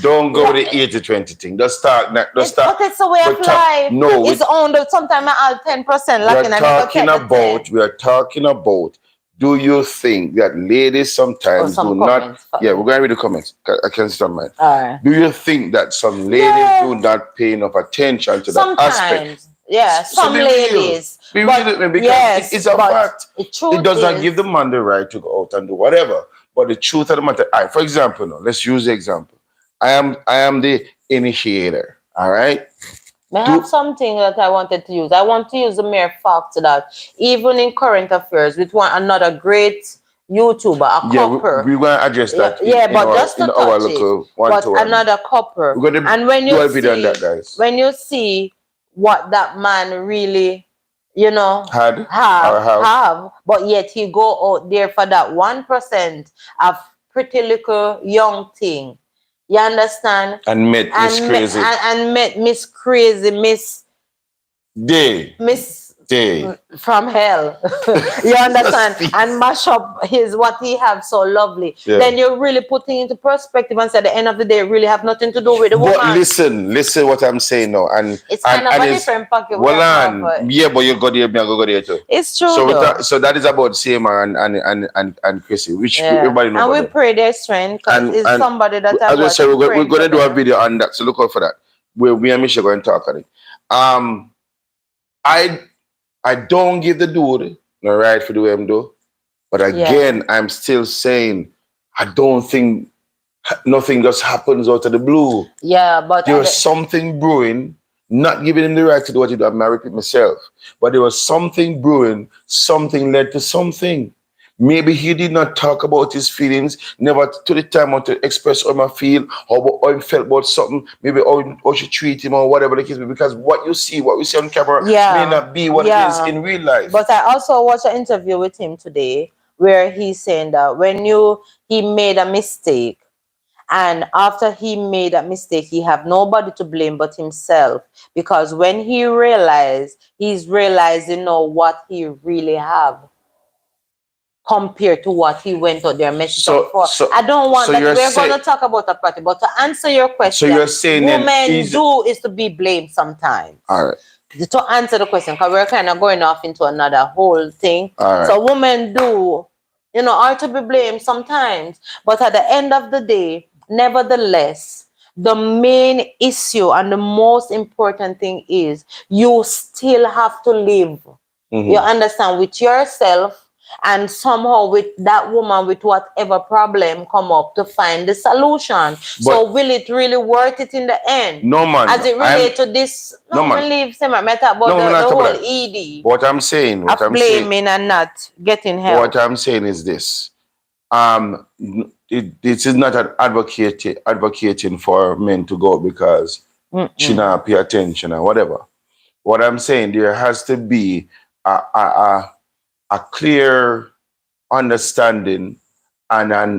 Don't go the 80-20 thing. Just start. But it's the way of life. No, it's only sometimes I add 10%. We are talking about. Do you think that ladies sometimes do not? Yeah, we're going to read the comments. I can see mine. All right. Do you think that some ladies do not pay enough attention to that aspect? Yeah, some ladies. Because it's a fact. It does not give the man the right to go out and do whatever. But the truth of the matter, all right, for example, now, let's use the example. I am the initiator. All right. I have Do something that I wanted to use. I want to use the mere fact that even in current affairs, with one another great YouTuber, a yeah, couple, we're gonna address yeah, that yeah, in but our just to touch it, local one but to one. another couple, We're gonna and when do you a video on that, see, guys. when you see what that man really, you know, Had or have, but yet he go out there for that 1% of pretty little young thing. You understand? and met Miss And Crazy and met Miss Crazy, Day Miss Day. from hell. You understand? And mash up his what he have so lovely. Yeah. Then you're really putting into perspective and say at the end of the day, it really have nothing to do with the But woman. listen what I'm saying now, and It's kind of a different pocket. well, and yeah, but you go there, me I go there too. It's true So though. so that is about Seymour and Chrissy, which Yeah. everybody know And we about them. pray their strength because it's And somebody that I as I watch. said, I'm we're praying going to for do a them. video on that, so look out for that. Where we and Michelle going to talk on it. I I don't give the dude no right for the way I'm do, but again, I'm still saying I don't think nothing just happens out of the blue. Yeah, but There was something brewing, not giving him the right to do what he do. I'm not repeat myself, but there was something brewing. Something led to something. Maybe he did not talk about his feelings, never to the time or to express how I feel, or how he felt about something, maybe how she treat him or whatever the case may be. Because what you see, what we see on camera may not be what it is in real life. But I also watched an interview with him today where he's saying that he made a mistake, and after he made a mistake, he have nobody to blame but himself, because when he realized, he's realizing now what he really have compared to what he went out there messing up for. I don't want that. We're going to talk about that party, but to answer your question, so you're saying women do is to be blamed sometimes. All right. To answer the question, because we're kind of going off into another whole thing. All right. So women do, are to be blamed sometimes. But at the end of the day, nevertheless, the main issue and the most important thing is you still have to live. Mm-hmm. You understand, with yourself, and somehow with that woman, with whatever problem come up, to find the solution. So will it really worth it in the end? No, man. As it relates to this, no, man. Leave some matter about the whole ED. What I'm saying, blaming and not getting help. What I'm saying is this. This is not an advocating for men to go because she not pay attention or whatever. What I'm saying, there has to be a clear understanding and a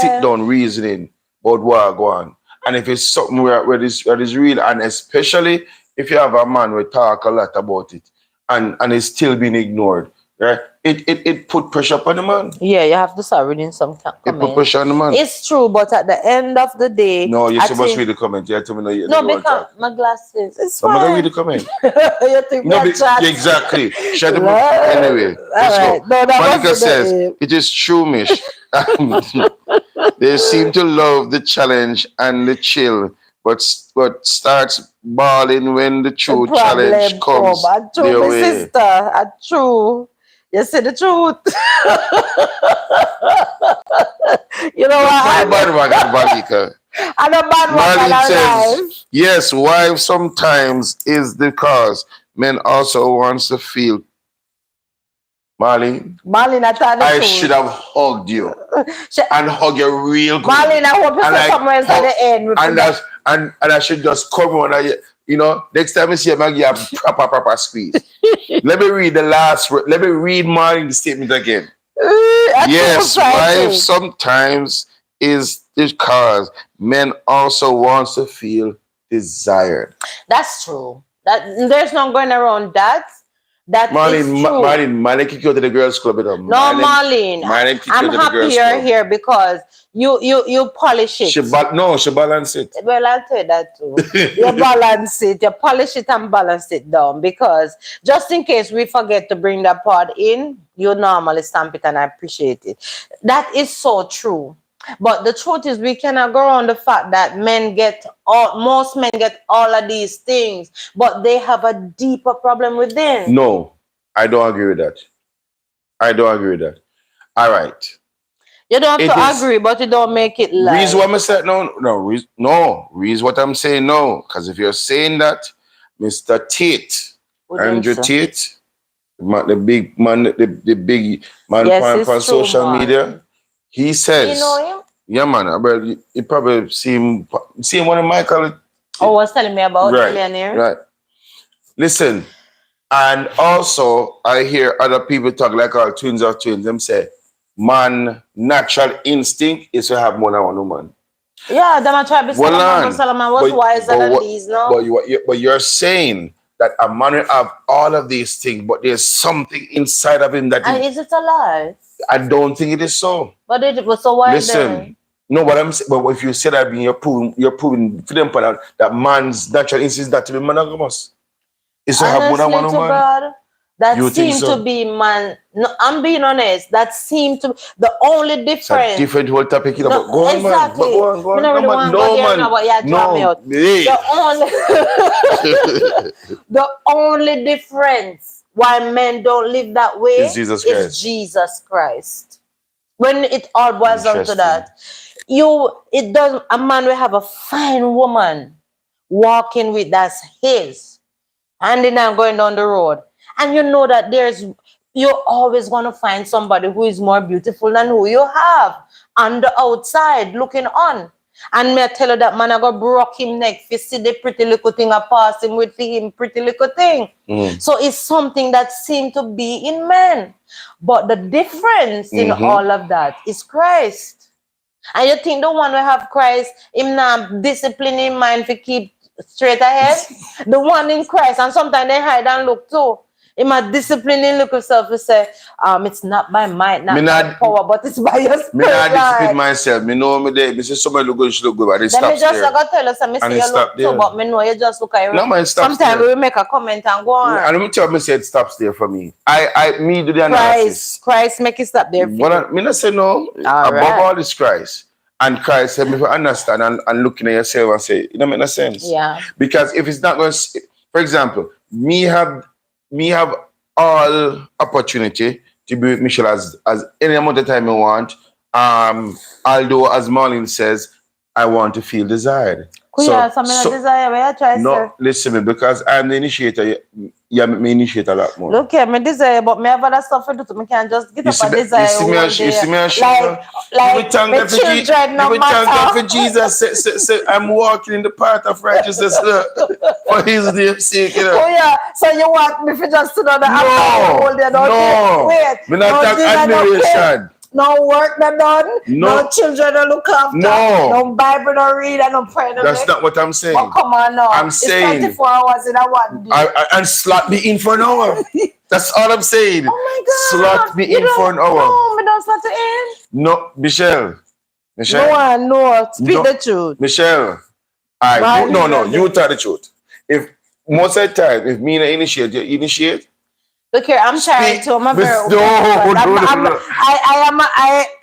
sit down reasoning about what go on. And if it's something where is real, and especially if you have a man who talk a lot about it and it's still being ignored, right? It put pressure upon the man. Yeah, you have to start reading some comments. It put pressure on the man. It's true, but at the end of the day, no, you're supposed to read the comment. You have to know. No, because my glasses. It's fine. I'm gonna read the comment. You think exactly. Shut up. Anyway, let's go. No, Monica says it is true, Mish. They seem to love the challenge and the chill, but starts bawling when the true challenge comes their way. Sister, true. You say the truth. You know what? And a bad one says, yes, wife sometimes is the cause. Men also wants to feel. Marlene, I should have hugged you and hug you real good. Marlene, I hope you say something else at the end. And I should just come on. Next time I see him, I give a proper squeeze. Let me read Marlene's statement again. Yes, wife sometimes is the cause. Men also wants to feel desired. That's true. There's no going around that. Marlene kick you to the girls' club. No, Marlene. I'm happy you're here because you polish it. She balance it. Well, I'll tell you that too. You balance it, you polish it and balance it down, because just in case we forget to bring that part in, you normally stamp it, and I appreciate it. That is so true. But the truth is, we cannot go around the fact that most men get all of these things, but they have a deeper problem within. No, I don't agree with that. All right. You don't It have to is agree, but you don't make it reason like. what I'm saying reason what I'm saying no. Because if you're saying that, Mr. Tate, What them Andrew say? Tate, the big man, the big man Yes, it's on true, social media, man. he You know says, him? yeah, man, but you probably see him one of Michael. Oh, was telling me about Right, millionaire. right. Listen, and also I hear other people talk like our twins of twins. Them say, man, natural instinct is to have more than one woman. Yeah, them a try to be Well, Solomon, but on, Solomon was but wiser but than what? these, But no? you're saying that a man will have all of these things, but there's something inside of him that And is it a lie? I don't think it is so. But it was so why then? Listen, no, what I'm saying, but if you say that, you're proving for them that man's natural instinct is not to be monogamous. It's to have more than one Honestly to woman. God, that You think seemed to so? be man. No, I'm being honest. That seemed to the only It's a difference. different whole topic, you know. No, But go on, man. But exactly. go Me on. not No, really man. want to go No, there now, man. but yeah, draw me No. out. Hey. The only the only difference why men don't live that It's way Jesus is Christ. Jesus Christ. When it all boils down to Interesting. that, it does a man will have a fine woman walking with that's his, and then I'm going down the road. And you know that you're always gonna find somebody who is more beautiful than who you have on the outside looking on. And me I tell you that man I go broke him neck if you see the pretty little thing I pass him with for him pretty little thing. So it's something that seemed to be in men. But the difference in all of that is Christ. And you think the one who have Christ, him not discipline in mind to keep straight ahead? The one in Christ, and sometimes they hide and look too. Him a discipline in look himself to say, it's not by might, Me not by not, power, but it's by your me spirit, not discipline Lord. myself. Me know me there. Me say somebody look good, she look good, but it Then me stops just there. like tell us, me And see it you look stops too, there. but me know you just look at you. No, man, it stops Sometimes there. we make a comment and go And on. let me tell me say it stops there for me. Me do the analysis. Christ make it stop there for you. Me not say no. All Above right. all is Christ. And Christ help me to understand and looking at yourself and say, it don't make no sense. Yeah. Because if it's not going to, for example, me have all opportunity to be with Michelle as any amount of time I want. Although as Marlene says, I want to feel desired. Kuya, some desire where I try No, sir. listen me, because I'm the initiator, you make me initiate a lot more. Look here, me desire, but me have other stuff to do. So me can't just get You up see and me, desire you one see day. me and Like my children, no thank God for matter. Jesus. Say, I'm walking in the path of righteousness for his name's sake. You know. Oh yeah, so you want me to just sit on the whole day? No. Wait, Me not no talk dinner, no cake, admiration. no work not done, No. no children to look after, No. no Bible to read, and no prayer to That's make. not what I'm saying. But come on now, I'm it's saying 24 hours in a one day. and slot me in for an hour. That's all I'm saying. Oh my God. Slot me in for an hour. No, me don't slot you in. No, Michelle. No, speak No. the truth. Michelle. No, you tell the truth. If most of the time, if me initiate, you initiate. Look here, I'm trying to. I'm a very open. No.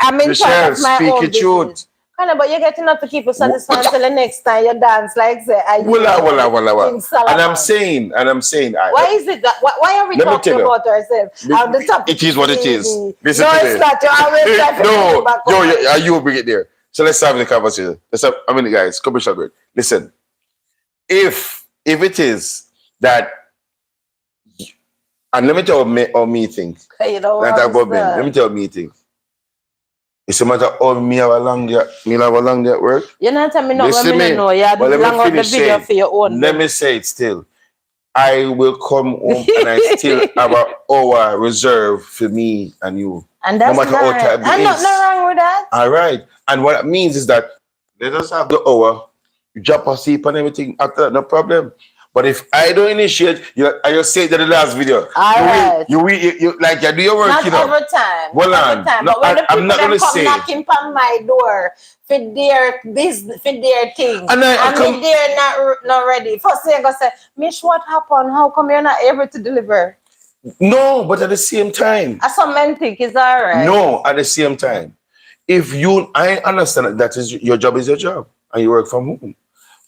I'm in Michelle, charge of my speak own your business. truth. Kind of, but you're getting up to keep you satisfied until the next time you dance like say. Walla. King Solomon. And I'm saying, Why is it that? Why are we Let me talking tell you. about ourselves? On the topic. It is what it is. Listen No, to it's this. not. You always try to No, back you bring it there. So let's have the conversation. Guys, commercial break. Listen, if it is that, and let me tell you how me think. You know Let me tell you me think. It's a matter of me have a long day at work. You're not telling me not Listen when me me. know. You have But let me long out the finish video saying. for your own. Let me say it still. I will come home and I still have an hour reserved for me and you. And that's no matter nice. how time it And is. nothing wrong with that. All right. And what it means is that let us have the hour, you drop asleep and everything after that, no problem. But if I don't initiate, I just say that the last video. You like you do your work, Not you know. every time. Well, every time. no, but when the people I'm not them gonna come say. knocking on my door for their business, for their thing, And me they're not ready. First thing I gonna say, Mish, what happened? How come you're not able to deliver? No, but at the same time. As some men think it's all right. No, at the same time. I understand that is your job is your job and you work from home.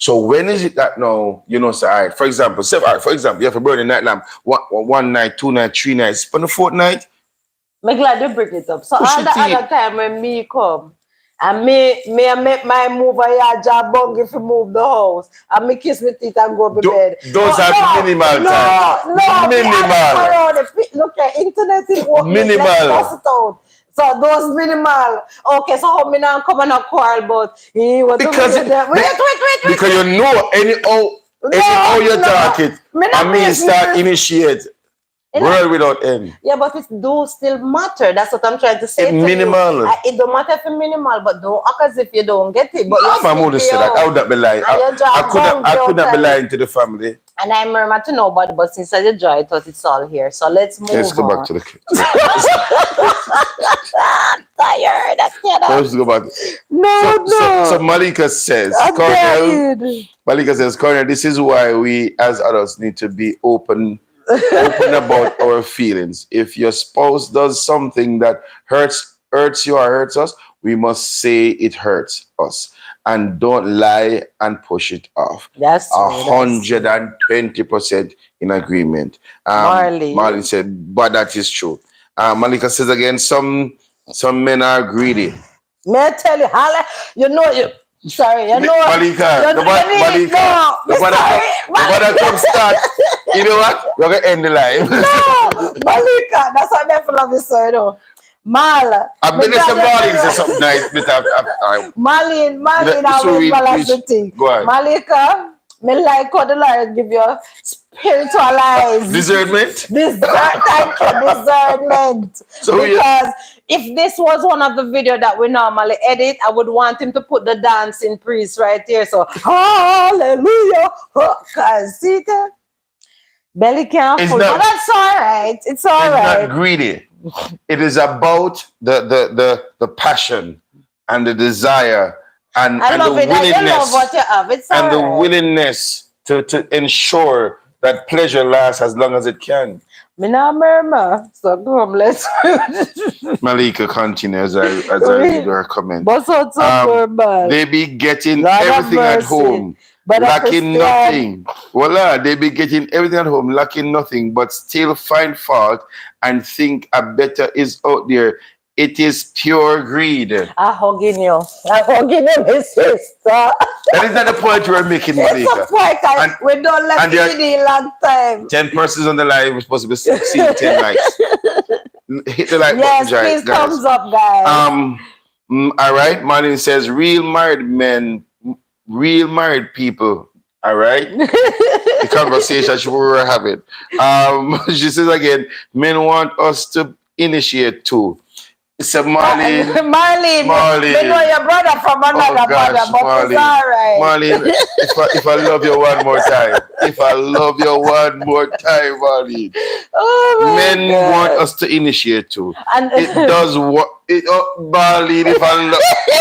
So when is it that now, say, all right, for example, you have a burning night lamp, one night, 2 nights, 3 nights, on the fourth night, I'm glad you bring it up. So Push all it the in. other time when me come, and me I make my move a yard job bung if you move the house. And me kiss me teeth and go to bed. Those But are minimal time. me ask Minimal. around look at internet in what me let's Minimal. bust it out. So those minimal. Okay, so how me now come and a quarrel about what to Because do there. because you know anyhow you talk it, Me I not mean start business. initiate You know, world without end. yeah, but it do still matter. That's what I'm trying to say to you. Minimal. It don't matter if it's minimal, but don't act as if you don't get it. But you No, man would have stick said that. I would not be lying. and you draw I could not be boundary. lying to the family. And I remember to nobody, but since I did joy, I thought it's all here. So let's move Let's go back on. to the Tired. let's go back. So Malika says, Malika says, Cornell, this is why we as adults need to be open about our feelings. If your spouse does something that hurts you or hurts us, we must say it hurts us. And don't lie and push it off. That's 120% in agreement. Marlene said, but that is true. Malika says again, some men are greedy. May I tell you, sorry, Malika, nobody come start. You know what? We're going to end the live. No, Malika, that's what I love this story, though. Mal. I've been to Marlene say something nice. Marlene, I will balance the thing. Go ahead. Malika, me like how the Lord give you spiritual eyes. Discernment? Thank you, discernment. So because if this was one of the videos that we normally edit, I would want him to put the dancing priest right here. So, hallelujah. Because, see that? Belly can't full, but that's all right. It's all right. It's not greedy. It is about the passion and the desire and the willingness. I love what you have. It's and the willingness to ensure that pleasure lasts as long as it can. Me not murmur, so come let's. Malika continues as I read her comment. They be getting everything at home. But lacking nothing. Voila, they be getting everything at home, lacking nothing, but still find fault and think a better is out there. It is pure greed. I'm hugging you, my sister. That is not the point you are making, Malika. It's a point. We don't let it in a long time. 10 persons on the live. We're supposed to be seeing 10 likes. Hit the like button, please, guys. Thumbs up, guys. All right. Marlene says, real married people. All right. The conversation we were having. She says again, men want us to initiate too. It's a Marlene. We know your brother from another brother, but Marlene, it's all right. Marlene, if I love you one more time, Marlene. Men want us to initiate too. And it does what Marlene,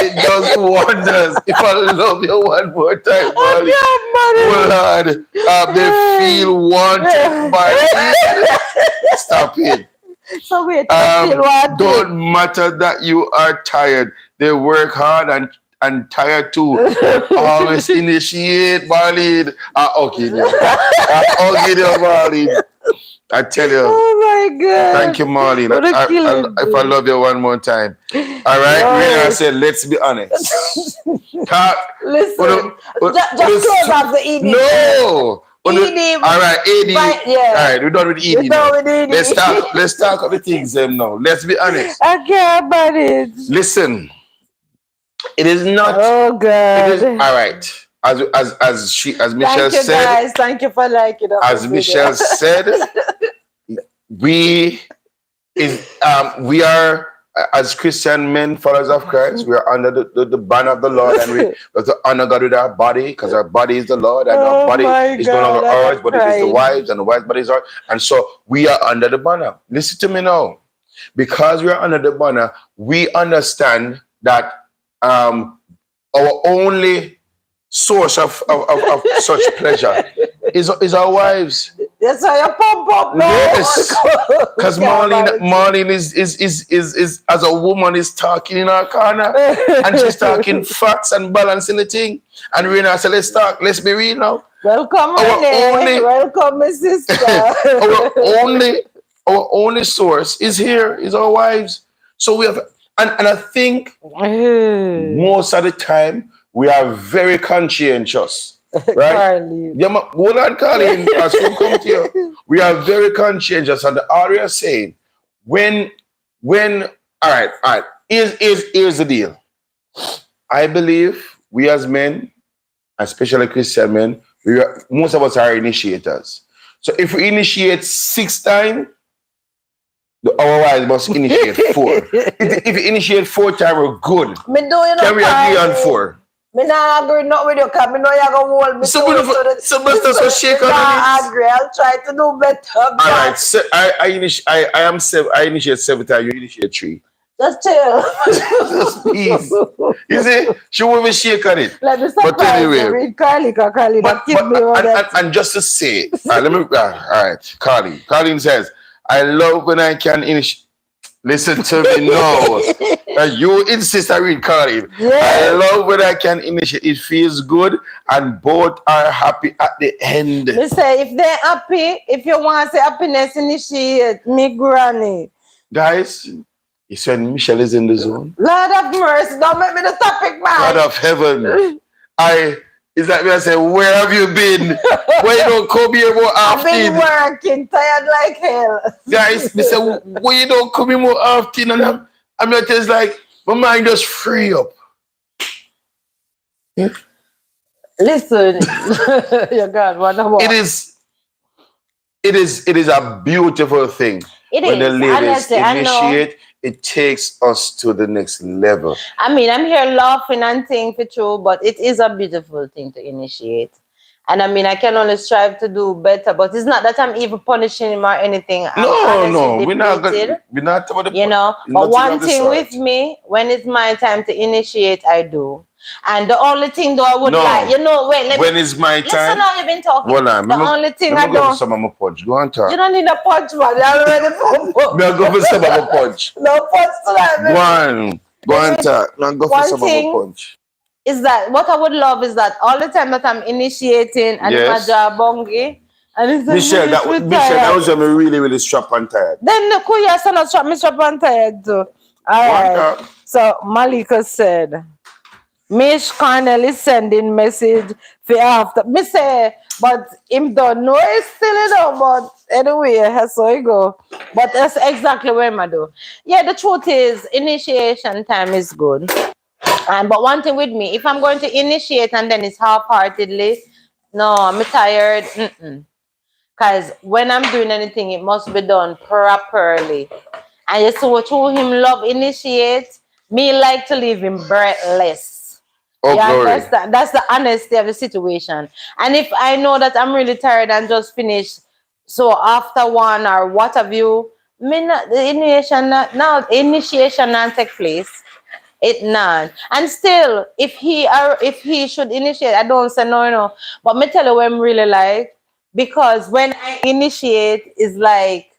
it does wonders. If I love you one more time, Marlene. They feel wanted, Marlene. Stop it. So wait, don't matter that you are tired. They work hard and tired too. Always initiate, Marlene. Okay, Marlene. I tell you. Oh my God. Thank you, Marlene. If I love you one more time. All right, I said, let's be honest. Listen, just close off the ED. No. All right, AD. All right, we're done with ED. Let's talk about the things now. Let's be honest. I can't manage. Listen, it is not. Oh God. It is, all right. As Michelle said. Guys. Thank you for liking it. As Michelle said, we are. As Christian men, followers of Christ, we are under the banner of the Lord, and we have to honor God with our body, because our body is the Lord, and our body is no longer ours, but it is the wives, and the wives' bodies are. And so we are under the banner. Listen to me now. Because we are under the banner, we understand that our only source of such pleasure is our wives. That's why you pump up now. Yes, because Marlene is as a woman is talking in our corner, and she's talking facts and balancing the thing. And Rena said, let's be real now. Welcome, Renee. Welcome, my sister. Our only source is here, is our wives. So we have, and I think most of the time we are very conscientious, right? Carly. Yeah, hold on, Colin, as we come to you. We are very conscientious, and all we are saying, when, all right, here's the deal. I believe we as men, especially Christian men, most of us are initiators. So if we initiate 6 times, our wives must initiate 4. If you initiate 4 times, we're good. Me do you know, Can we agree on Carly? 4? Me not agree not with you because me know you're going to hold me So let's just shake on I it. agree. I'll try to do better. All right, so I initiate 7 times. You initiate 3. Just chill. Just please. You see, she won't even shake on it. Let me But surprise you anyway, with Carly because Carly that keep me on that. and just to say, all right, all right, Carly. Carly says, I love when I can initiate. Listen to me now. You insist I read Carly. I love when I can initiate. It feels good and both are happy at the end. Me say, if they're happy, if you want to say happiness, initiate me granny. Guys, you said Michelle is in the zone. Lord of mercy, don't make me the topic, man. God of heaven. Is that me? I say, where have you been? Why you don't come here more often? I've been working, tired like hell. Guys, they say, why you don't come here more often? And I'm just like, my mind just free up. Yeah. Listen, your God, what about? It is a beautiful thing. It when is. the ladies Honestly, initiate, it takes us to the next level. I mean, I'm here laughing and saying for true, but it is a beautiful thing to initiate. And I mean, I can only strive to do better, but it's not that I'm even punishing him or anything. No, we're not about the, you know. But one thing with me, when it's my time to initiate, I do. And the only thing though I would like, you know, when it's my time. Listen how you've been talking. Well, the only thing I go don't. For some of my punch. Go on, talk. You don't need a punch, man. You already punch. I'll go for some of my punch. No punch to that. Go on, talk. I'll go for some of my punch. Is that what I would love is that all the time that I'm initiating and my job bongi. And Michelle, that was when me really, really strap and tired. Then the Kuya son of strap and tired too. Alright. So Malika said, Michelle&Cornell is sending message for after. Me say, but him don't know it's still you know, but anyway, that's how it go. But that's exactly what I do. Yeah, the truth is initiation time is good. But one thing with me, if I'm going to initiate and then it's half-heartedly, no, I'm tired. Because when I'm doing anything, it must be done properly. And you see what him love initiate, me like to leave him breathless. Oh, glory. That's the honesty of the situation. And if I know that I'm really tired and just finished, so after one or what have you, the initiation not take place. It none. And still, if he should initiate, I don't say no. But me tell you what I'm really like, because when I initiate, it's like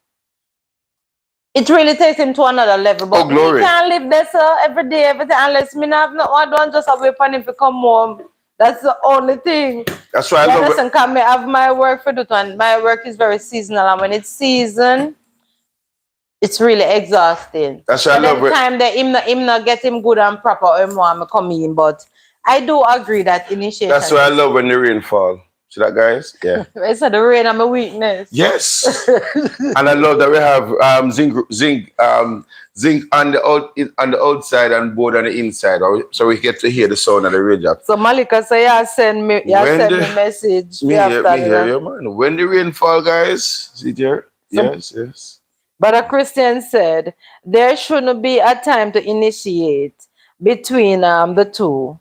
it really takes him to another level. But oh, glory. He can't live there so every day, everything, unless me not have no I don't just have wait for him to come home. That's the only thing. That's why I love listen, come I have my work for do, and my work is very seasonal, and when it's season, it's really exhausting. That's why I love it. Time that him not get him good and proper him want me come in, but I do agree that initiation. That's why I love when the rain fall. See that, guys? Yeah. I said the rain I'm a weakness. Yes. And I love that we have zinc on the outside and board on the inside, so we get to hear the sound of the radio. So Malika say send me message. Me hear you, man. When the rain fall, guys, see there? Yes. But a Christian said there shouldn't be a time to initiate between the two.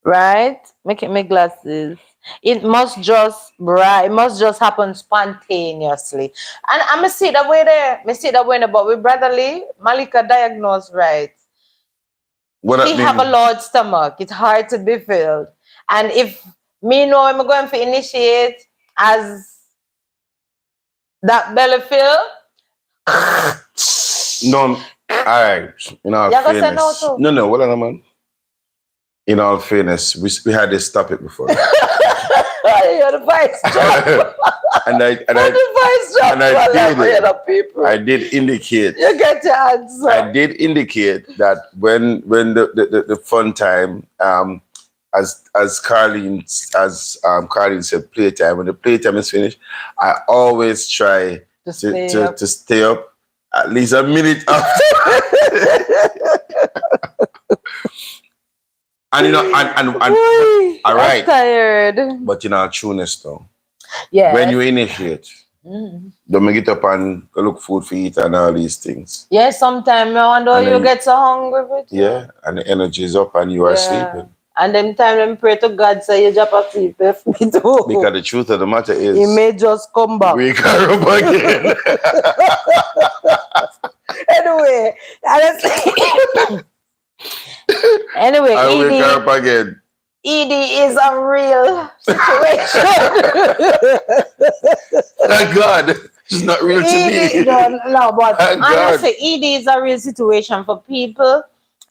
Right? Make it my glasses. It must just happen spontaneously. And I'm see that way there. I see that way there. But with Brotherly, Malika diagnosed right. He have a large stomach. It's hard to be filled. And if me know I'm going to initiate as that belly fill. No, alright. In all fairness. No, what on, man? In all fairness, we had this topic before. You're the vice job. and I and You're I the vice job. and I Well, did like, it. the people. I did indicate. You get your answer. I did indicate that when the fun time, as Carlene said, playtime. When the playtime is finished, I always try to stay up at least a minute after. And you know, all right. I'm tired. But in our trueness though, Yeah. when you initiate, don't make it up and go look food for eat and all these things. Yeah, sometimes I wonder And you then- get so hungry with you. Yeah, and the energy is up and you are sleeping. And them time them pray to God say you drop a sleep if me too. Because the truth of the matter is, He may just come back. we can up again. Anyway, honestly. Anyway, And we can ED, up again. ED is a real situation. Thank God. It's not real to me. No, but Thank honestly, ED is a real situation for people.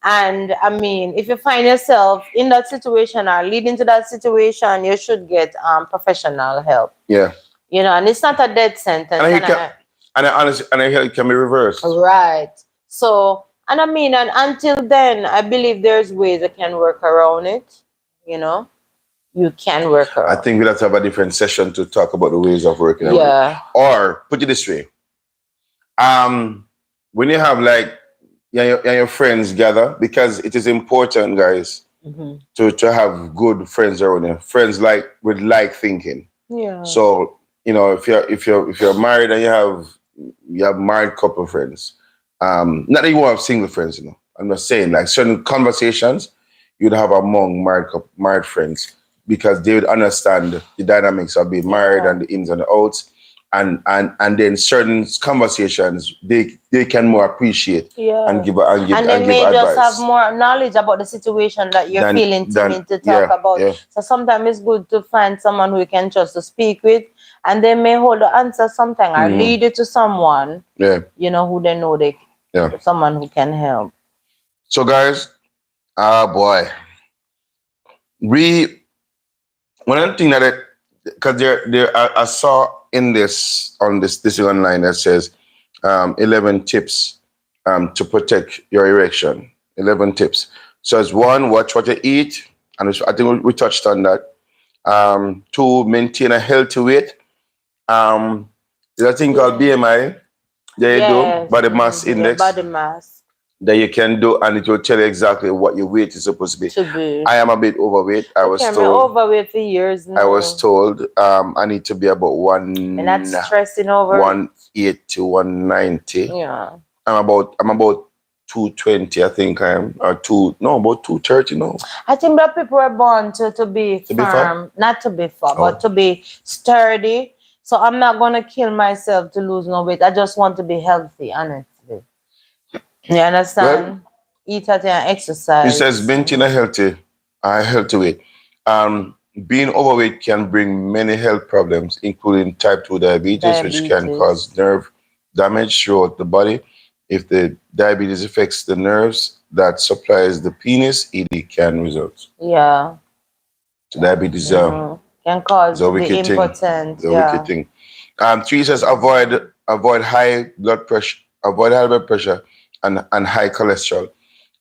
And I mean, if you find yourself in that situation or leading to that situation, you should get professional help. Yeah. You know, and it's not a death sentence. And I hear it can be reversed. Right. So, and I mean, and until then, I believe there's ways you can work around it. You know, you can work around. I think we'll have to have a different session to talk about the ways of working. Yeah. Or put it this way. When you have like your friends gather, because it is important, guys, to have good friends around you. Friends with like thinking. Yeah. So, you know, if you're married and you have married couple friends, not that you won't have single friends, you know. I'm just saying, like certain conversations you'd have among married friends, because they would understand the dynamics of being married and the ins and the outs, and then certain conversations they can more appreciate and give and they may advice. just have more knowledge about the situation that you're feeling timid to talk about. Yeah. So sometimes it's good to find someone who you can trust to speak with, and they may hold the answer sometimes or lead you to someone, you know, who they know someone who can help. So guys, boy, one of the things that because I saw in this is online that says 11 tips to protect your erection. 11 tips. So it's 1, watch what you eat, and I think we touched on that. 2, maintain a healthy weight. There's a thing called BMI. There you do, body mass index. Body mass. That you can do, and it will tell you exactly what your weight is supposed to be. I am a bit overweight. I was told. I'm overweight for years now. I was told I need to be about 180 to 190. Yeah. I'm about 220, I think I am, or about 230. No. I think that people are born to be firm, not to be firm, but to be sturdy. So I'm not gonna kill myself to lose no weight. I just want to be healthy, honestly. You understand? Well, eat healthy and exercise. It says maintain a healthy weight. Being overweight can bring many health problems, including type 2 diabetes, which can cause nerve damage throughout the body. If the diabetes affects the nerves that supplies the penis, it can result. Yeah. So diabetes can cause the impotence. The wicked thing. 3 says avoid high blood pressure. Avoid high blood pressure and high cholesterol.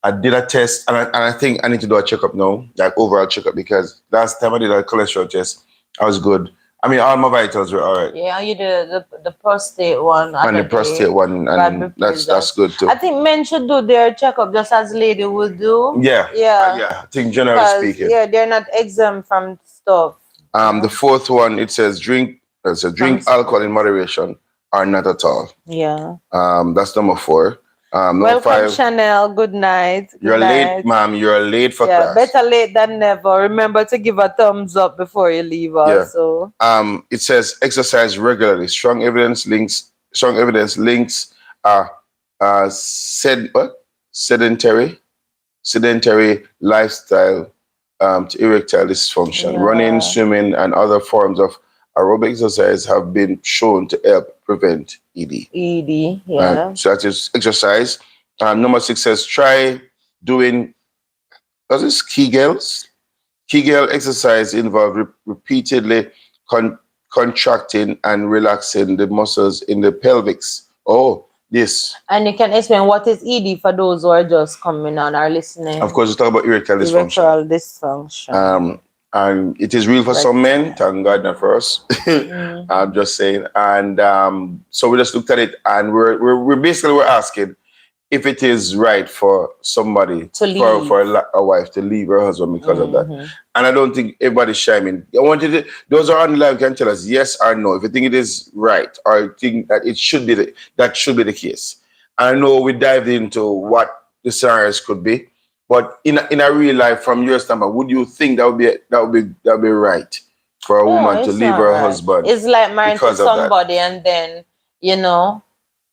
I did a test, and I think I need to do a checkup now, like overall checkup, because last time I did a cholesterol test, I was good. I mean, all my vitals were all right. Yeah, you did the prostate one. And the prostate one, and that's good too. I think men should do their checkup just as lady would do. Yeah. I think generally speaking. Yeah, they're not exempt from stuff. The 4th one, it says drink alcohol in moderation or not at all. Yeah. That's number 4. Welcome, 5. Chanel. Good night. You're late, ma'am. You're late for class. Better late than never. Remember to give a thumbs up before you leave also. It says exercise regularly. Strong evidence links sedentary lifestyle to erectile dysfunction. Yeah. Running, swimming, and other forms of aerobic exercise have been shown to help prevent ED. So that is exercise. Number 6 says try doing Kegels. Kegel exercise involves repeatedly con- contracting and relaxing the muscles in the pelvis. Oh, this. And you can explain what is ED for those who are just coming on or Of listening. course, we talk about erectile dysfunction. Erectile dysfunction. Um, and it is real for some men, Erectile. thank God, not for us. I'm Mhm. just saying. And so we just looked at it, and we're basically we're asking if it is right for somebody To for leave. a wife to leave her husband because of that. Hmm. And I don't think everybody's shaming. I want you to those are on the live can tell us yes or no if you think it is right or you think that it should be that should be the case. And I know we dived into what the scenarios could be, but in a real life, from your standpoint, would you think that would be right for a No, woman to it's leave not her right. husband It's like married to because of that? somebody and then, you know,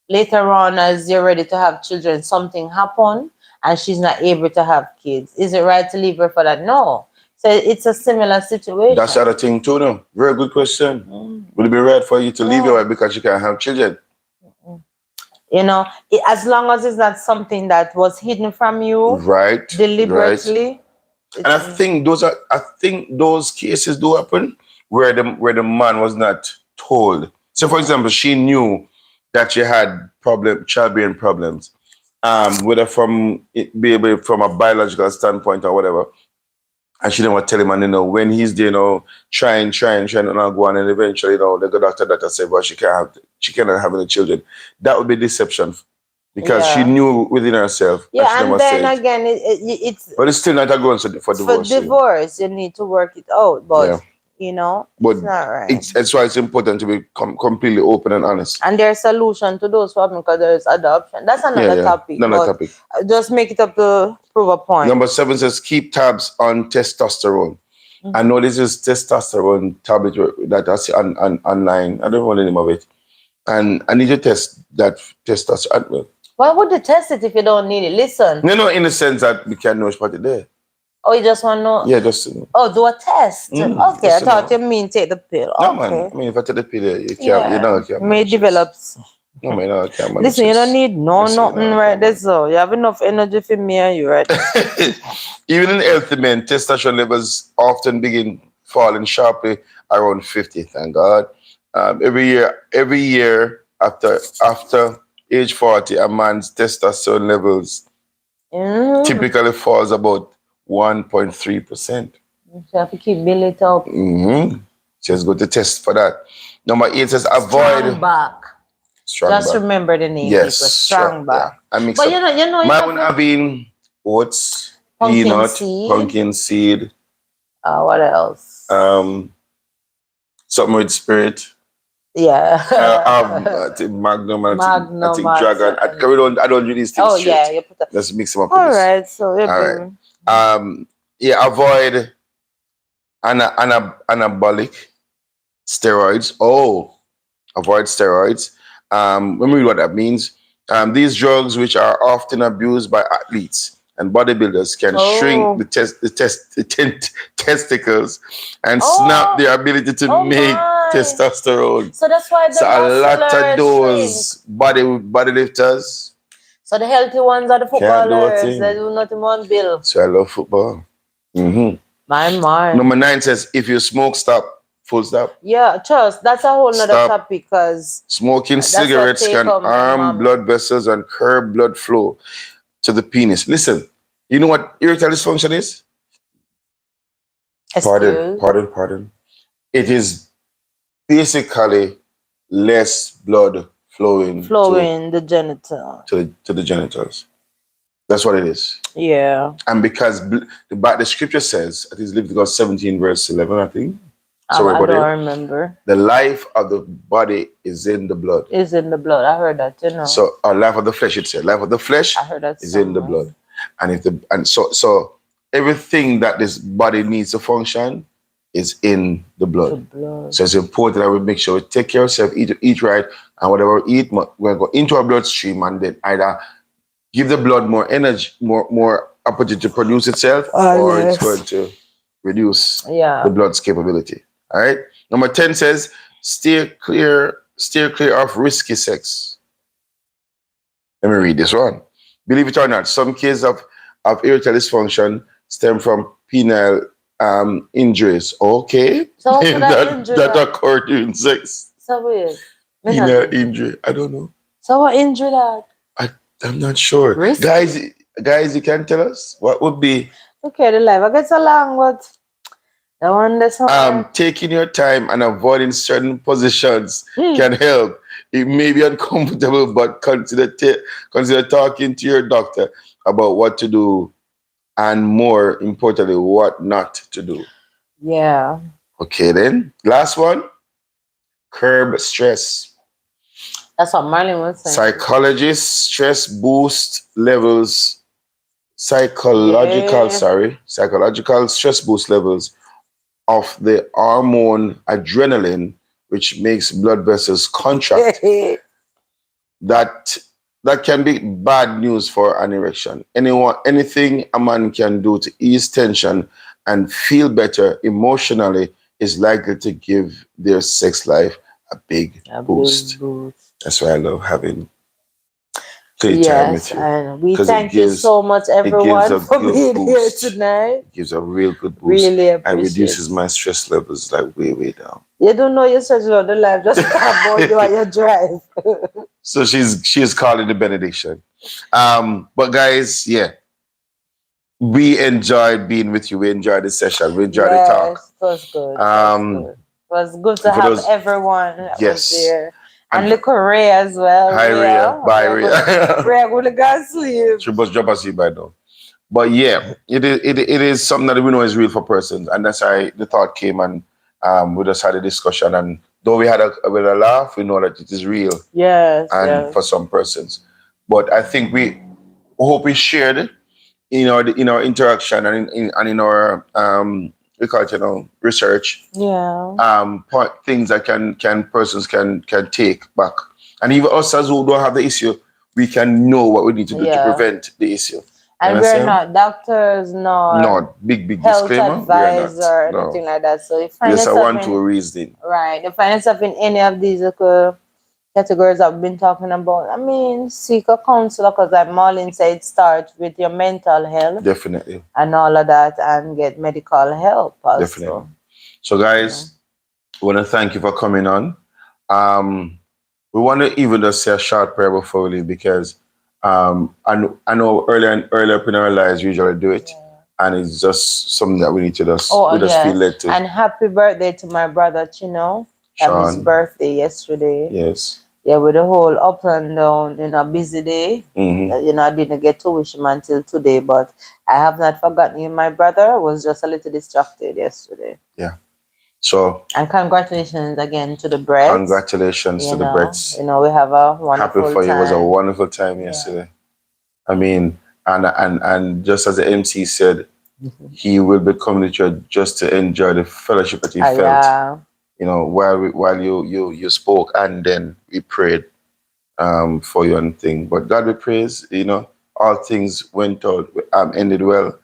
later on as you're ready to have children, something happen and she's not able to have kids. Is it right to leave her for that? No. So it's a similar That's the situation. other thing too, no? Very good question. Mm. Would it be right for you to leave your No. wife because you can't have children? You know, as long as it's not something that was hidden from you Right, right. deliberately, And it's I think those cases do happen where the man was not told. So for example, she knew that she had childbearing problems, whether from a biological standpoint or whatever. And she didn't want to tell him, and when he's there, trying to not go on, and eventually, the good doctor that said, well, she cannot have any children. That would be deception because she yeah. knew within herself, and she Yeah, and never then said. again, it's But it's still not a ground for for divorce. So divorce. You need to work it out, but yeah, it's but not right. that's why it's important to be completely open and honest. And there's solution to those problems because there's adoption. That's Yeah, another yeah. topic, Another but topic. just make it up to prove a point. Number 7 says keep tabs on testosterone. I Mhm. know this is testosterone tablet that I see online. I don't know the name of it. And I need to test that testosterone. Why would you test it if you don't need it? Listen. No, in the sense that we can know it's part there. Oh, you just want to know? Yeah, just Oh, do a test. Okay, I just to thought know. you mean take the pill. No, man. Okay. I mean, if I take the pill, you can't. You Yeah. know, you can't May manage this. develops. No, man, no, I can't manage Listen, you don't this. need nothing right there. So you have enough energy for me and you right. Even in healthy men, testosterone levels often begin falling sharply around 50. Thank God. Every year after age 40, a man's testosterone levels typically falls about 1.3%. You have to keep building it up. Just go to test for that. Number 8 says Strong avoid back. strong Just back. remember the name, Yes, people. Strong yeah. back. I mix But up. you know, Mine would have been oats, pumpkin peanut, seed. pumpkin seed, What else? something with spirit. Yeah. I think Magnum, and I Magnum. think Dragon. I don't do these things Oh straight. yeah, you put that. Let's mix them up All with this. right, so you're All good. right. Yeah, avoid anabolic steroids. Oh, avoid steroids. Let me read what that means. These drugs, which are often abused by athletes and bodybuilders, can shrink the testicles and snap their ability to make testosterone. So that's why the So a lot of muscular those body lifters So the healthy ones are the can't do a footballers. thing. They do nothing on bill. So I love football. My. Number 9 says if you smoke, stop. Full stop. Yeah, trust. That's a whole nother Stop. topic because Smoking cigarettes can harm blood vessels and curb blood flow to the penis. Listen, you know what erectile dysfunction is? Pardon. It is basically less blood flowing the genital. to the genitals. That's what it is. Yeah. And because the scripture says, it is Leviticus 17 verse 11, I think. I don't remember. The life of the body is in the blood. Is in the blood. I heard that, So our life of the flesh, it said, life of the flesh is in the blood. And so everything that this body needs to function is in the blood. So it's important that we make sure we take care of ourselves, eat right, and whatever we eat, we're going to go into our bloodstream and then either give the blood more energy, more opportunity to produce itself, or it's going to reduce the blood's capability. All right. Number 10 says, steer clear of risky sex. Let me read this one. Believe it or not, some cases of erectile dysfunction stem from penile injuries. Okay. So what could I injure that that? occurred during sex. So weird. Me not Penile injured. injury. I don't know. So what injury that? I, I'm not sure. Wrist? Guys, you can tell us what would be Okay, the life I get along, but the one that's somewhere. taking your time and avoiding certain positions Hmm. can help. It may be uncomfortable, but consider talking to your doctor about what to do and more importantly, what not to do. Yeah. Okay, then last one, curb stress. That's what Marlon was saying. Psychologists stress boost levels, Yeah. psychological stress boost levels of the hormone adrenaline, which makes blood vessels contract. that that can be bad news for an erection. Anything a man can do to ease tension and feel better emotionally is likely to give their sex life a big A boost. big boost. That's why I love having playtime Yes, with you and we because thank you so much, it gives everyone, a for good being here boost. tonight. It gives a real good boost Really and appreciate reduces it. my stress levels like way down. You don't know you're such a the life, just talk about you and your drive. So she's calling the benediction. But guys, yeah, we enjoyed being with you. We enjoyed the session. We enjoyed the talk. Yes, it was good. It was Um, good. It was good to for have those, everyone that was yes, there. And and look at Ray as well. hi Rhea, bye Rhea. Ray going to go sleep. She must drop asleep by now. But yeah, it is something that we know is real for persons, and that's why the thought came, and we just had a discussion. And though we had a laugh, we know that it is real, Yes, and for yes. some persons. But I think we hope we shared in our interaction and in our we call it, research, Yeah. things that can persons can take back, and even us as who don't have the issue, we can know what we need to do to Yeah. prevent the issue. You And we're understand? not doctors nor No, big health disclaimer. We are not. advisor or No, anything like that. So if you we find just yourself want to in reason. right, if you find yourself in any of these categories that we've been talking about, I mean, seek a counselor because, like Marlene said, start with your mental health Definitely, and all of that, and get medical help definitely. also. So, guys, we want to thank you for coming on. Um, we want to even just say a short prayer before we leave because I know earlier in our lives we usually do it, and it's just something that we need to just Oh we just yeah, feel led to. and happy birthday to my brother Chino. That was his Sean, birthday yesterday. yes, Yeah, with the whole up and down, busy day. hmm I didn't get to wish him until today, but I have not forgotten you, my brother. I was just a little distracted yesterday. yeah. So And congratulations again to the Brits. congratulations to the Brits. We have a Happy wonderful for you. It was a time. wonderful time yesterday. I mean, and just as the MC said, he will be coming to church just to enjoy the fellowship that he felt. Yeah. While you spoke, and then we prayed for you and thing. But God be praised. All things went out, ended well,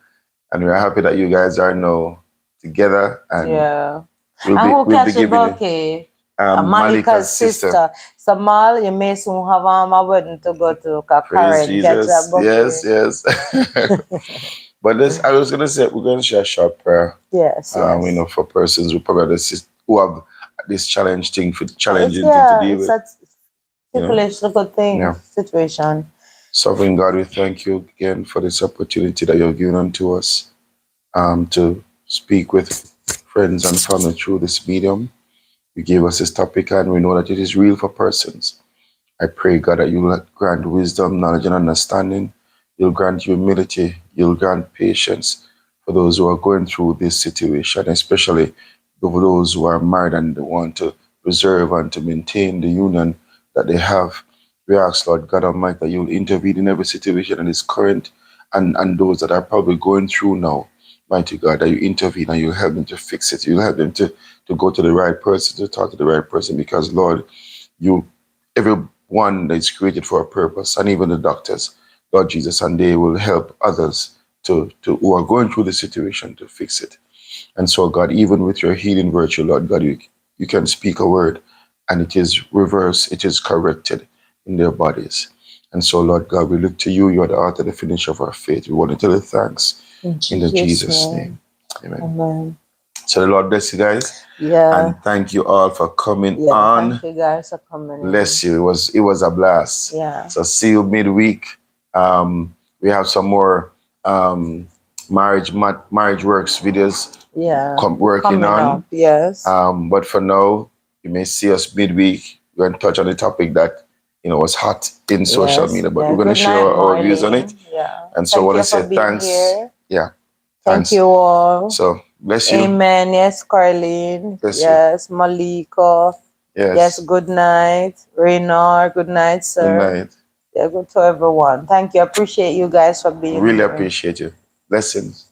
and we're happy that you guys are now together, and Yeah. we'll And who be catch the giving you bouquet? Malika's sister. So Mal, you may soon have a wedding to go to Praise Karen, catch a Jesus. bouquet. Yes. But I was gonna say we're gonna share a short prayer. Yes, For persons who probably who have this challenging thing to deal it's with. a good thing, Yeah. situation. Sovereign God, we thank you again for this opportunity that you've given unto us to speak with friends and family through this medium. You gave us this topic and we know that it is real for persons. I pray, God, that you will grant wisdom, knowledge, and understanding. You'll grant humility. You'll grant patience for those who are going through this situation, especially for those who are married and want to preserve and to maintain the union that they have. We ask, Lord God Almighty, that you'll intervene in every situation that is current and those that are probably going through now. Mighty God, that you intervene and you help them to fix it. You'll help them to go to the right person, to talk to the right person, because, Lord, everyone that is created for a purpose, and even the doctors, Lord Jesus, and they will help others to who are going through the situation to fix it. And so, God, even with your healing virtue, Lord God, you can speak a word and it is reversed, it is corrected in their bodies. And so, Lord God, we look to you. You are the author, the finisher of our faith. We want to tell you thanks in the Jesus name. Amen. Amen. So the Lord bless you guys. Yeah. And thank you all for coming Yeah. on. Thank you guys for coming in. Bless you. It was a blast. Yeah. So see you midweek. We have some more um, marriage works videos Yeah. working Coming on. up. Yes. But for now, you may see us midweek. We're going to touch on the topic that was hot in social Yes. media, but Yeah. we're going to Good share night, our views on it. Marlene. Yeah. And so I Thank want to you for say being thanks. here. Yeah, Thank thanks. you all. So bless you. Amen. Yes, Carlene. Bless you. Yes, Malika. Yes, Yes. good night. Reynard, good night, Good sir. night. Yeah, good to everyone. Thank you. Appreciate you guys for being Really here. appreciate you. Blessings.